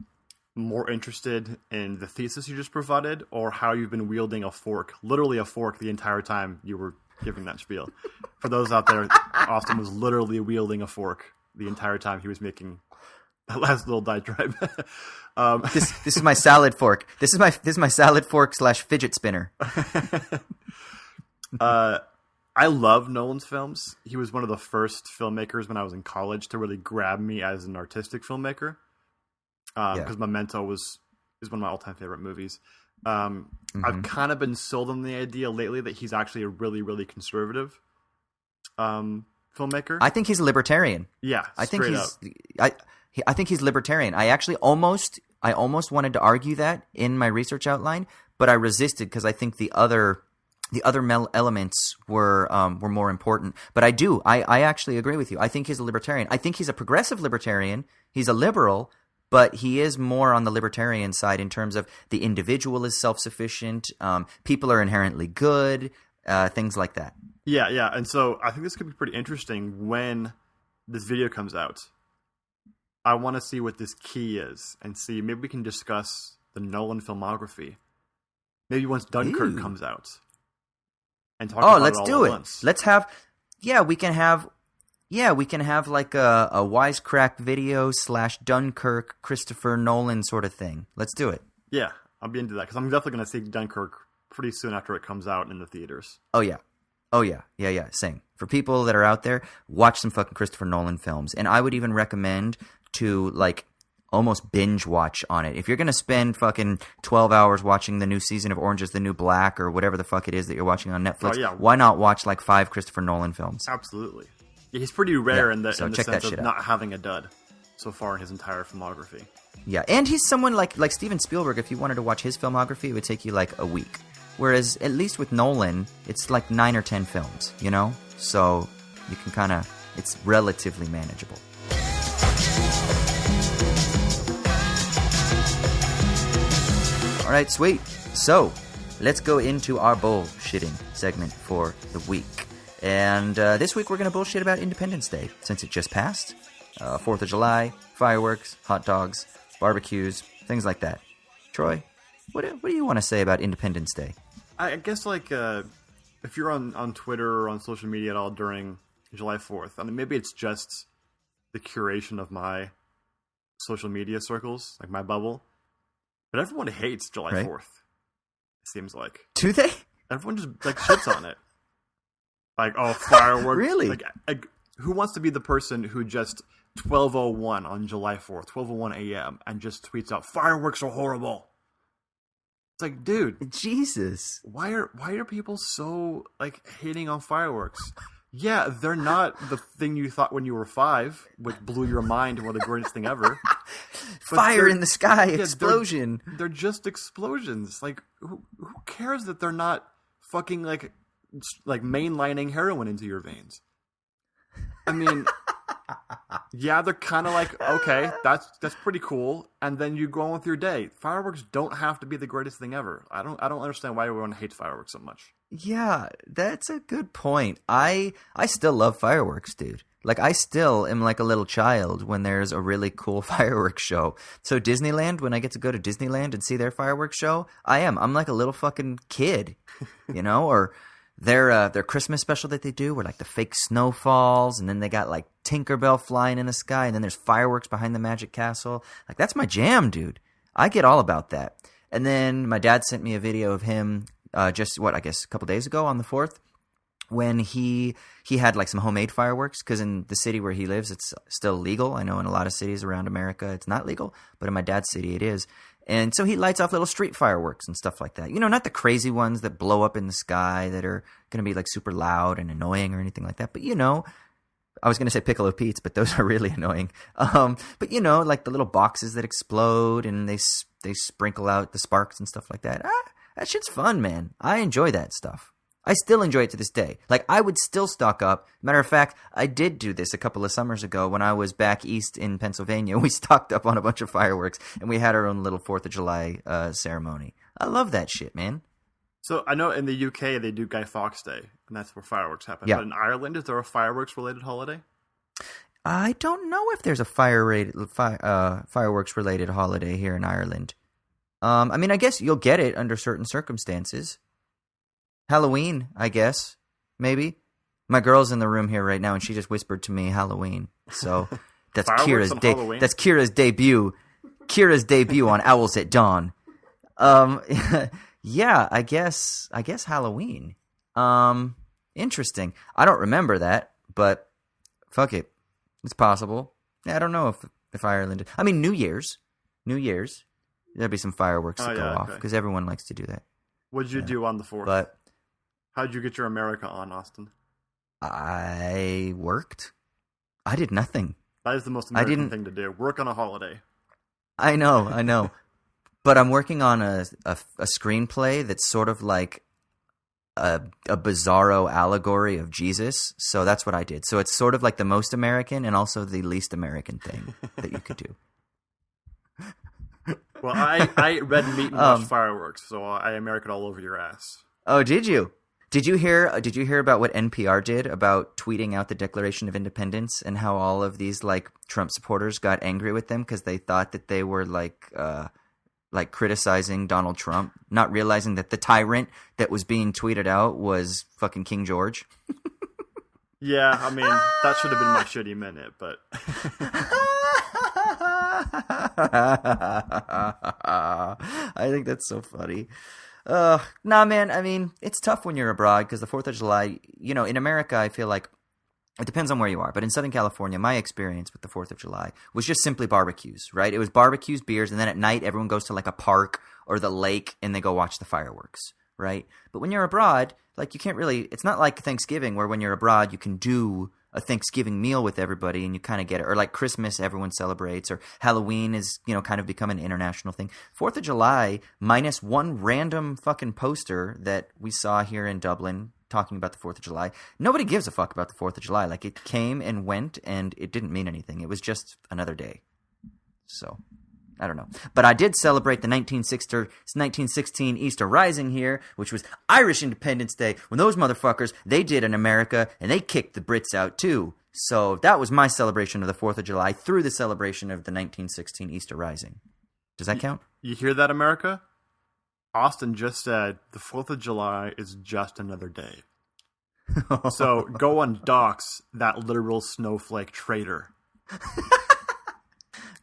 more interested in the thesis you just provided or how you've been wielding a fork, literally a fork, the entire time you were giving that spiel. For those out there, Austin was literally wielding a fork the entire time he was making that last little diatribe. This is my salad fork. This is my salad fork / fidget spinner. I love Nolan's films. He was one of the first filmmakers when I was in college to really grab me as an artistic filmmaker. Because Memento is one of my all-time favorite movies. I've kind of been sold on the idea lately that he's actually a really, really conservative filmmaker. I think he's a libertarian. Yeah, I think he's libertarian. I actually almost wanted to argue that in my research outline, but I resisted because I think the other elements were more important. But I actually agree with you. I think he's a libertarian. I think he's a progressive libertarian. He's a liberal, but he is more on the libertarian side in terms of the individual is self-sufficient, people are inherently good, things like that. Yeah. And so I think this could be pretty interesting when this video comes out. I want to see what this key is and see. Maybe we can discuss the Nolan filmography. Maybe once Dunkirk comes out, and talk about let's it all do at it. once. Let's have. We can have like a wisecrack video / Dunkirk Christopher Nolan sort of thing. Let's do it. Yeah, I'll be into that because I'm definitely going to see Dunkirk pretty soon after it comes out in the theaters. Oh yeah. Same. For people that are out there, watch some fucking Christopher Nolan films, and I would even recommend to like almost binge watch on it. If you're gonna spend fucking 12 hours watching the new season of Orange is the New Black or whatever the fuck it is that you're watching on Netflix, why not watch like 5 Christopher Nolan films? Absolutely. Yeah, he's pretty rare in the check sense that of shit not having a dud so far in his entire filmography. Yeah, and he's someone like Steven Spielberg. If you wanted to watch his filmography, it would take you like a week. Whereas at least with Nolan, it's like 9 or 10 films, you know? So you can kind of, it's relatively manageable. All right, sweet. So let's go into our bullshitting segment for the week. And this week we're going to bullshit about Independence Day, since it just passed. 4th of July, fireworks, hot dogs, barbecues, things like that. Troy, what do you want to say about Independence Day? I guess like if you're on Twitter or on social media at all during July 4th, I mean, maybe it's just the curation of my social media circles, like my bubble. But everyone hates July 4th, it seems like. Do they? Everyone just like shits on it. Like, oh, fireworks. Really? Like, who wants to be the person who just 12:01 on July 4th, 12:01 a.m. and just tweets out, fireworks are horrible? It's like, dude, Jesus, why are people so like hating on fireworks? Yeah, they're not the thing you thought when you were 5, which blew your mind and were the greatest thing ever. Fire in the sky, explosion. They're just explosions. Like, who cares that they're not fucking like mainlining heroin into your veins? I mean, yeah, they're kind of like, okay, that's pretty cool, and then you go on with your day. Fireworks don't have to be the greatest thing ever. I don't understand why everyone hates fireworks so much. Yeah, that's a good point. I still love fireworks, dude. Like, I still am like a little child when there's a really cool fireworks show. So Disneyland, when I get to go to Disneyland and see their fireworks show, I'm like a little fucking kid, you know? Or their Christmas special that they do where like the fake snow falls, and then they got like Tinkerbell flying in the sky, and then there's fireworks behind the Magic Castle. Like, that's my jam, dude. I get all about that. And then my dad sent me a video of him I guess a couple days ago on the 4th, when he had like some homemade fireworks, because in the city where he lives, it's still legal. I know in a lot of cities around America, it's not legal, but in my dad's city, it is. And so he lights off little street fireworks and stuff like that. You know, not the crazy ones that blow up in the sky that are going to be like super loud and annoying or anything like that. But, you know, I was going to say Piccolo Pete's, but those are really annoying. But, you know, like the little boxes that explode and they sprinkle out the sparks and stuff like that. That shit's fun, man. I enjoy that stuff. I still enjoy it to this day. Like, I would still stock up. Matter of fact, I did do this a couple of summers ago when I was back east in Pennsylvania. We stocked up on a bunch of fireworks, and we had our own little 4th of July ceremony. I love that shit, man. So I know in the UK they do Guy Fawkes Day, and that's where fireworks happen. Yeah. But in Ireland, is there a fireworks-related holiday? I don't know if there's a fireworks-related holiday here in Ireland. I mean, I guess you'll get it under certain circumstances. Halloween, I guess. Maybe. My girl's in the room here right now, and she just whispered to me Halloween. So that's Kira's day. Halloween? That's Kira's debut. Kira's debut on Owls at Dawn. Yeah, I guess Halloween. Interesting. I don't remember that, but fuck it. It's possible. Yeah, I don't know if Ireland. I mean, New Year's. There'll be some fireworks that go off because everyone likes to do that. What did you do on the 4th? But how did you get your America on, Austin? I worked. I did nothing. That is the most American thing to do. Work on a holiday. I know. But I'm working on a screenplay that's sort of like a bizarro allegory of Jesus. So that's what I did. So it's sort of like the most American and also the least American thing that you could do. Well, I read Meat and Watched Fireworks, so I American all over your ass. Oh, did you? Did you hear about what NPR did about tweeting out the Declaration of Independence and how all of these like Trump supporters got angry with them because they thought that they were like criticizing Donald Trump, not realizing that the tyrant that was being tweeted out was fucking King George? Yeah, I mean, that should have been my shitty minute, but... I think that's so funny. Nah, man, I mean, it's tough when you're abroad because the 4th of July, you know, in America, I feel like it depends on where you are. But in Southern California, my experience with the 4th of July was just simply barbecues, right? It was barbecues, beers, and then at night, everyone goes to like a park or the lake and they go watch the fireworks, right? But when you're abroad, like you can't really, it's not like Thanksgiving where when you're abroad, you can do a Thanksgiving meal with everybody and you kind of get it. Or like Christmas, everyone celebrates, or Halloween is, you know, kind of become an international thing. 4th of July, minus one random fucking poster that we saw here in Dublin talking about the 4th of July. Nobody gives a fuck about the 4th of July. Like it came and went and it didn't mean anything. It was just another day. So I don't know. But I did celebrate the 1916 Easter Rising here, which was Irish Independence Day, when those motherfuckers, they did in America, and they kicked the Brits out too. So that was my celebration of the 4th of July through the celebration of the 1916 Easter Rising. Does that count? You hear that, America? Austin just said the 4th of July is just another day. So go on dox that literal snowflake traitor.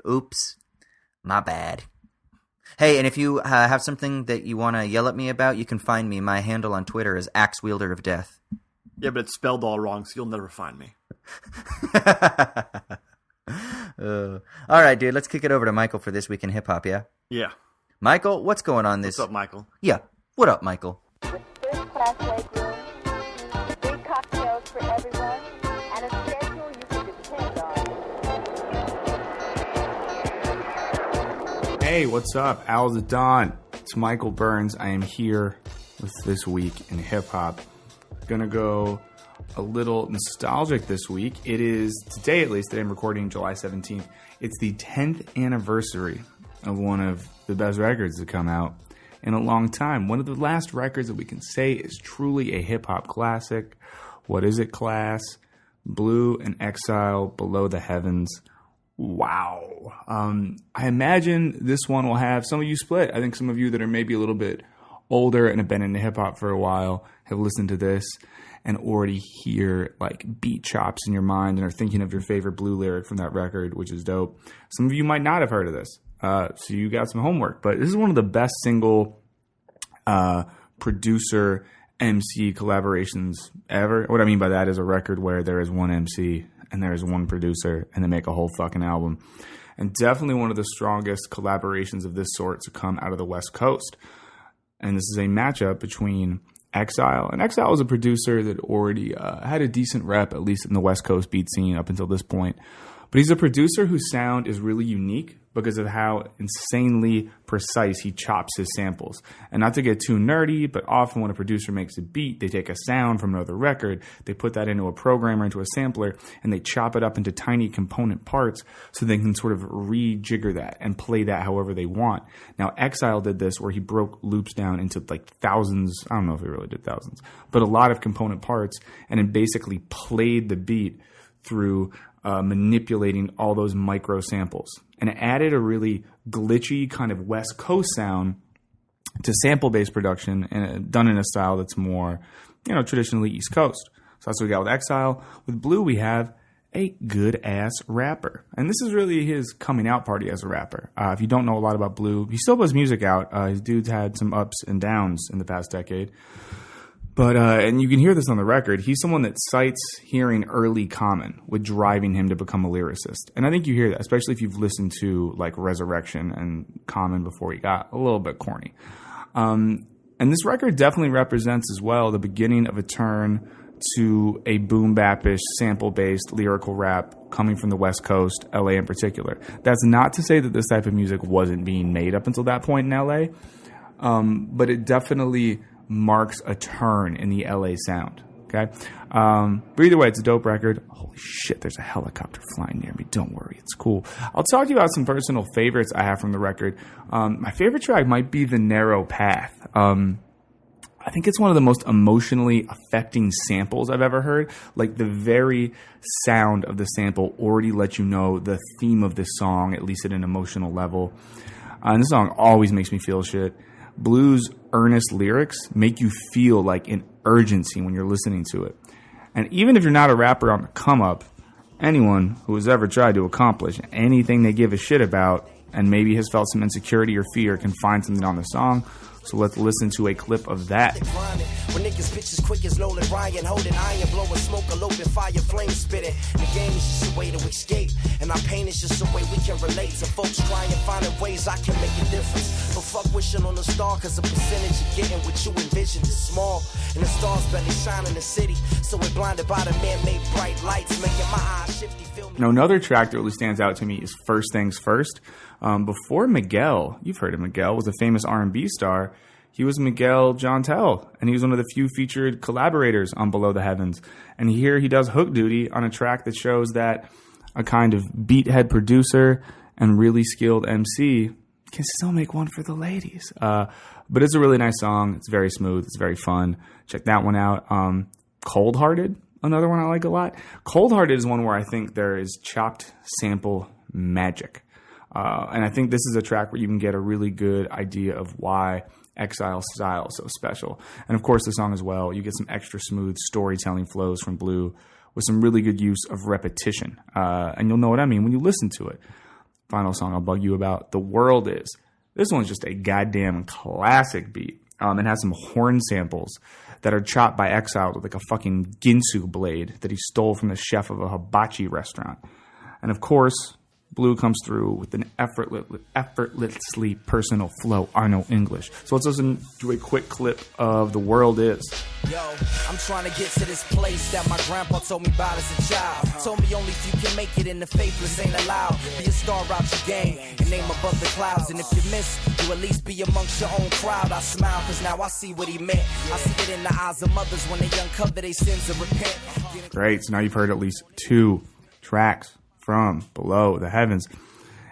Oops. My bad. Hey, and if you have something that you want to yell at me about, you can find me. My handle on Twitter is Axe Wielder of Death. Yeah, but it's spelled all wrong, so you'll never find me. All right, dude. Let's kick it over to Michael for This Week in Hip Hop, yeah? Yeah. Michael, what's going on this... What's up, Michael? Yeah. What up, Michael? With first-class legroom, free cocktails for everyone, and a schedule you can depend on. Hey, what's up? Owls at Dawn. It's Michael Burns. I am here with This Week in Hip Hop. Gonna go a little nostalgic this week. It is, today at least, today I'm recording July 17th. It's the 10th anniversary of one of the best records to come out in a long time. One of the last records that we can say is truly a hip-hop classic. What is it, class? Blue and Exile, Below the Heavens. Wow. I imagine this one will have some of you split. I think some of you that are maybe a little bit older and have been into hip-hop for a while have listened to this and already hear like beat chops in your mind and are thinking of your favorite Blue lyric from that record, which is dope. Some of you might not have heard of this. So you got some homework. But this is one of the best single producer MC collaborations ever. What I mean by that is a record where there is one MC and there is one producer and they make a whole fucking album. And definitely one of the strongest collaborations of this sort to come out of the West Coast. And this is a matchup between Exile. And Exile is a producer that already had a decent rep, at least in the West Coast beat scene up until this point. But he's a producer whose sound is really unique because of how insanely precise he chops his samples. And not to get too nerdy, but often when a producer makes a beat, they take a sound from another record, they put that into a programmer, into a sampler, and they chop it up into tiny component parts so they can sort of rejigger that and play that however they want. Now, Exile did this where he broke loops down into like thousands, I don't know if he really did thousands, but a lot of component parts, and then basically played the beat through manipulating all those micro samples. And it added a really glitchy kind of West Coast sound to sample-based production, and done in a style that's more, traditionally East Coast. So that's what we got with Exile. With Blue, we have a good-ass rapper. And this is really his coming out party as a rapper. If you don't know a lot about Blue, he still puts music out. His dude's had some ups and downs in the past decade. But, and you can hear this on the record, he's someone that cites hearing early Common with driving him to become a lyricist. And I think you hear that, especially if you've listened to like Resurrection and Common before he got a little bit corny. And this record definitely represents as well the beginning of a turn to a boom bap-ish, sample-based lyrical rap coming from the West Coast, LA in particular. That's not to say that this type of music wasn't being made up until that point in LA, but it definitely marks a turn in the LA sound. Okay. But either way, it's a dope record. Holy shit, there's a helicopter flying near me. Don't worry, it's cool. I'll talk to you about some personal favorites I have from the record. My favorite track might be The Narrow Path. I I think it's one of the most emotionally affecting samples I've ever heard. Like the very sound of the sample already lets you know the theme of this song, at least at an emotional level. And this song always makes me feel shit. Blue's earnest lyrics make you feel like an urgency when you're listening to it. And even if you're not a rapper on the come up, anyone who has ever tried to accomplish anything they give a shit about and maybe has felt some insecurity or fear can find something on the song. So let's listen to a clip of that. When niggas bitch as quick as Nolan, Ryan, holding iron, blowing smoke, eloping fire, flame spitting. The game is just a way to escape, and our pain is just a way we can relate to folks trying finding ways I can make a difference. But fuck wishing on a star, cause the percentage of getting what you envisioned is small. And the stars barely shine in the city, so we're blinded by the man-made bright lights, making my eyes shifty. Now, another track that really stands out to me is First Things First. Before Miguel, you've heard of Miguel, was a famous R&B star. He was Miguel Jontel, and he was one of the few featured collaborators on Below the Heavens. And here he does hook duty on a track that shows that a kind of beathead producer and really skilled MC can still make one for the ladies. But it's a really nice song. It's very smooth. It's very fun. Check that one out. Cold Hearted, another one I like a lot. Cold Hearted is one where I think there is chopped sample magic. And I think this is a track where you can get a really good idea of why Exile style is so special. And of course the song as well, you get some extra smooth storytelling flows from Blue with some really good use of repetition. And you'll know what I mean when you listen to it. Final song I'll bug you about, The World Is. This one's just a goddamn classic beat. It has some horn samples that are chopped by Exile with like a fucking Ginsu blade that he stole from the chef of a hibachi restaurant. And of course, Blue comes through with an effortlessly personal flow, Arno English. So let's listen to a quick clip of The World Is. Yo, I'm trying to get to this place that my grandpa told me about as a child. Told me only if you can make it in the faithless ain't allowed. Be a star out your game and name above the clouds. And if you miss, you at least be amongst your own crowd. I smile cause now I see what he meant. I see it in the eyes of mothers when they uncover their sins and repent. Great, so now you've heard at least 2 tracks from Below the Heavens.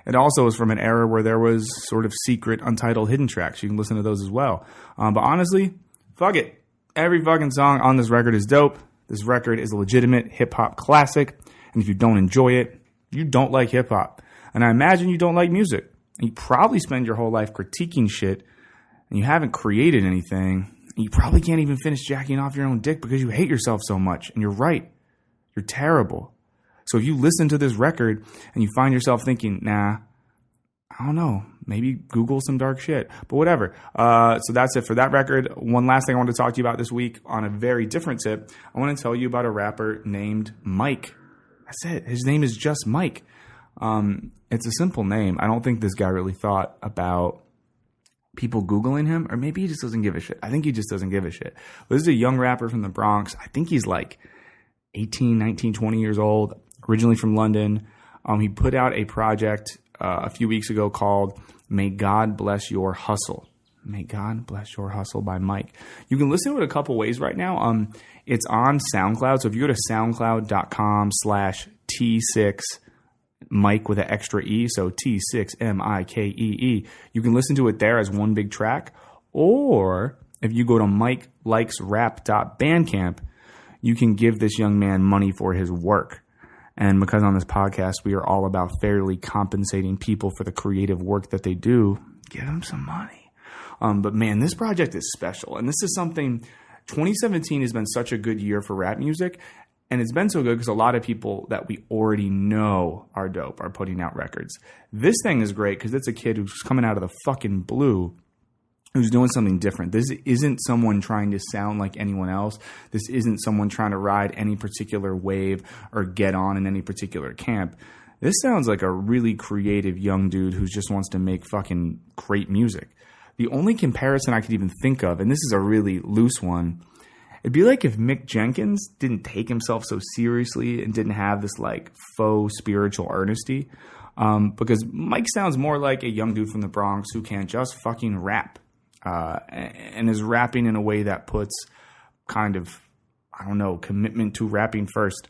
It also is from an era where there was sort of secret, untitled, hidden tracks. You can listen to those as well. But honestly, fuck it. Every fucking song on this record is dope. This record is a legitimate hip-hop classic. And if you don't enjoy it, you don't like hip-hop. And I imagine you don't like music. And you probably spend your whole life critiquing shit, and you haven't created anything. And you probably can't even finish jacking off your own dick because you hate yourself so much. And you're right. You're terrible. So if you listen to this record and you find yourself thinking, nah, I don't know, maybe Google some dark shit, but whatever. So that's it for that record. One last thing I want to talk to you about this week on a very different tip. I want to tell you about a rapper named Mike. That's it. His name is just Mike. It's a simple name. I don't think this guy really thought about people Googling him, or maybe he just doesn't give a shit. I think he just doesn't give a shit. But this is a young rapper from the Bronx. I think he's like 18, 19, 20 years old. Originally from London. He put out a project a few weeks ago called May God Bless Your Hustle. May God Bless Your Hustle by Mike. You can listen to it a couple ways right now. It's on SoundCloud. So if you go to soundcloud.com/T6 Mike with an extra E, so T6MIKEE, you can listen to it there as one big track. Or if you go to MikeLikesRap.bandcamp, you can give this young man money for his work. And because on this podcast, we are all about fairly compensating people for the creative work that they do, give them some money. But man, this project is special. And this is something, 2017 has been such a good year for rap music. And it's been so good because a lot of people that we already know are dope are putting out records. This thing is great because it's a kid who's coming out of the fucking blue, who's doing something different. This isn't someone trying to sound like anyone else. This isn't someone trying to ride any particular wave or get on in any particular camp. This sounds like a really creative young dude who just wants to make fucking great music. The only comparison I could even think of, and this is a really loose one, it'd be like if Mick Jenkins didn't take himself so seriously and didn't have this like faux spiritual earnesty. Because Mike sounds more like a young dude from the Bronx who can just fucking rap. And is rapping in a way that puts kind of, I don't know, commitment to rapping first.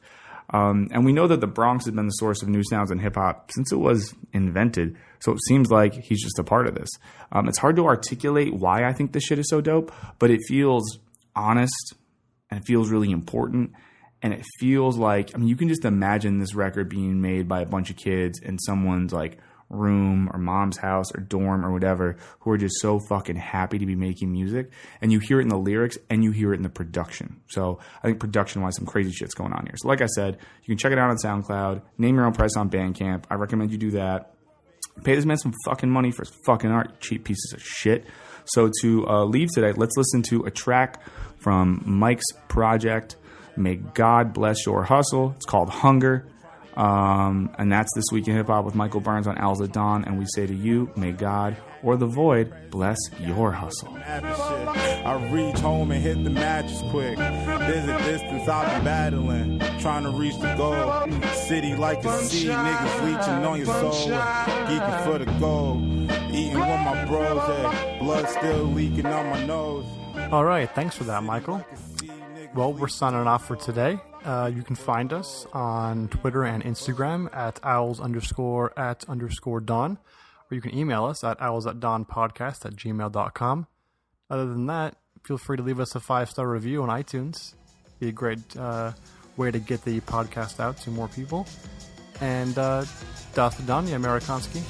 And we know that the Bronx has been the source of new sounds in hip-hop since it was invented. So it seems like he's just a part of this. It's hard to articulate why I think this shit is so dope, but it feels honest and it feels really important. And it feels like, I mean, you can just imagine this record being made by a bunch of kids in someone's like room or mom's house or dorm or whatever, who are just so fucking happy to be making music. And you hear it in the lyrics and you hear it in the production. So I think production-wise, some crazy shit's going on here. So like I said, you can check it out on SoundCloud, name your own price on Bandcamp. I recommend you do that. Pay this man some fucking money for his fucking art, cheap pieces of shit. So to leave today, let's listen to a track from Mike's project, May God Bless Your Hustle. It's called Hunger. And that's This Week in Hip Hop with Michael Burns on Owls at Dawn. And we say to you, may God or the void bless your hustle. I reach home and hit the mattress quick. There's a distance I've been battling, trying to reach the goal. City like a sea, niggas leeching on your soul. Geeking for the gold. Eating with my bros, blood still leaking on my nose. All right, thanks for that, Michael. Well, we're signing off for today. You can find us on Twitter and Instagram at owls_at_dawn, or you can email us at owlsatdawnpodcast@gmail.com. Other than that, feel free to leave us a 5-star review on iTunes. Be a great way to get the podcast out to more people. And das Vidania, Amerikanski.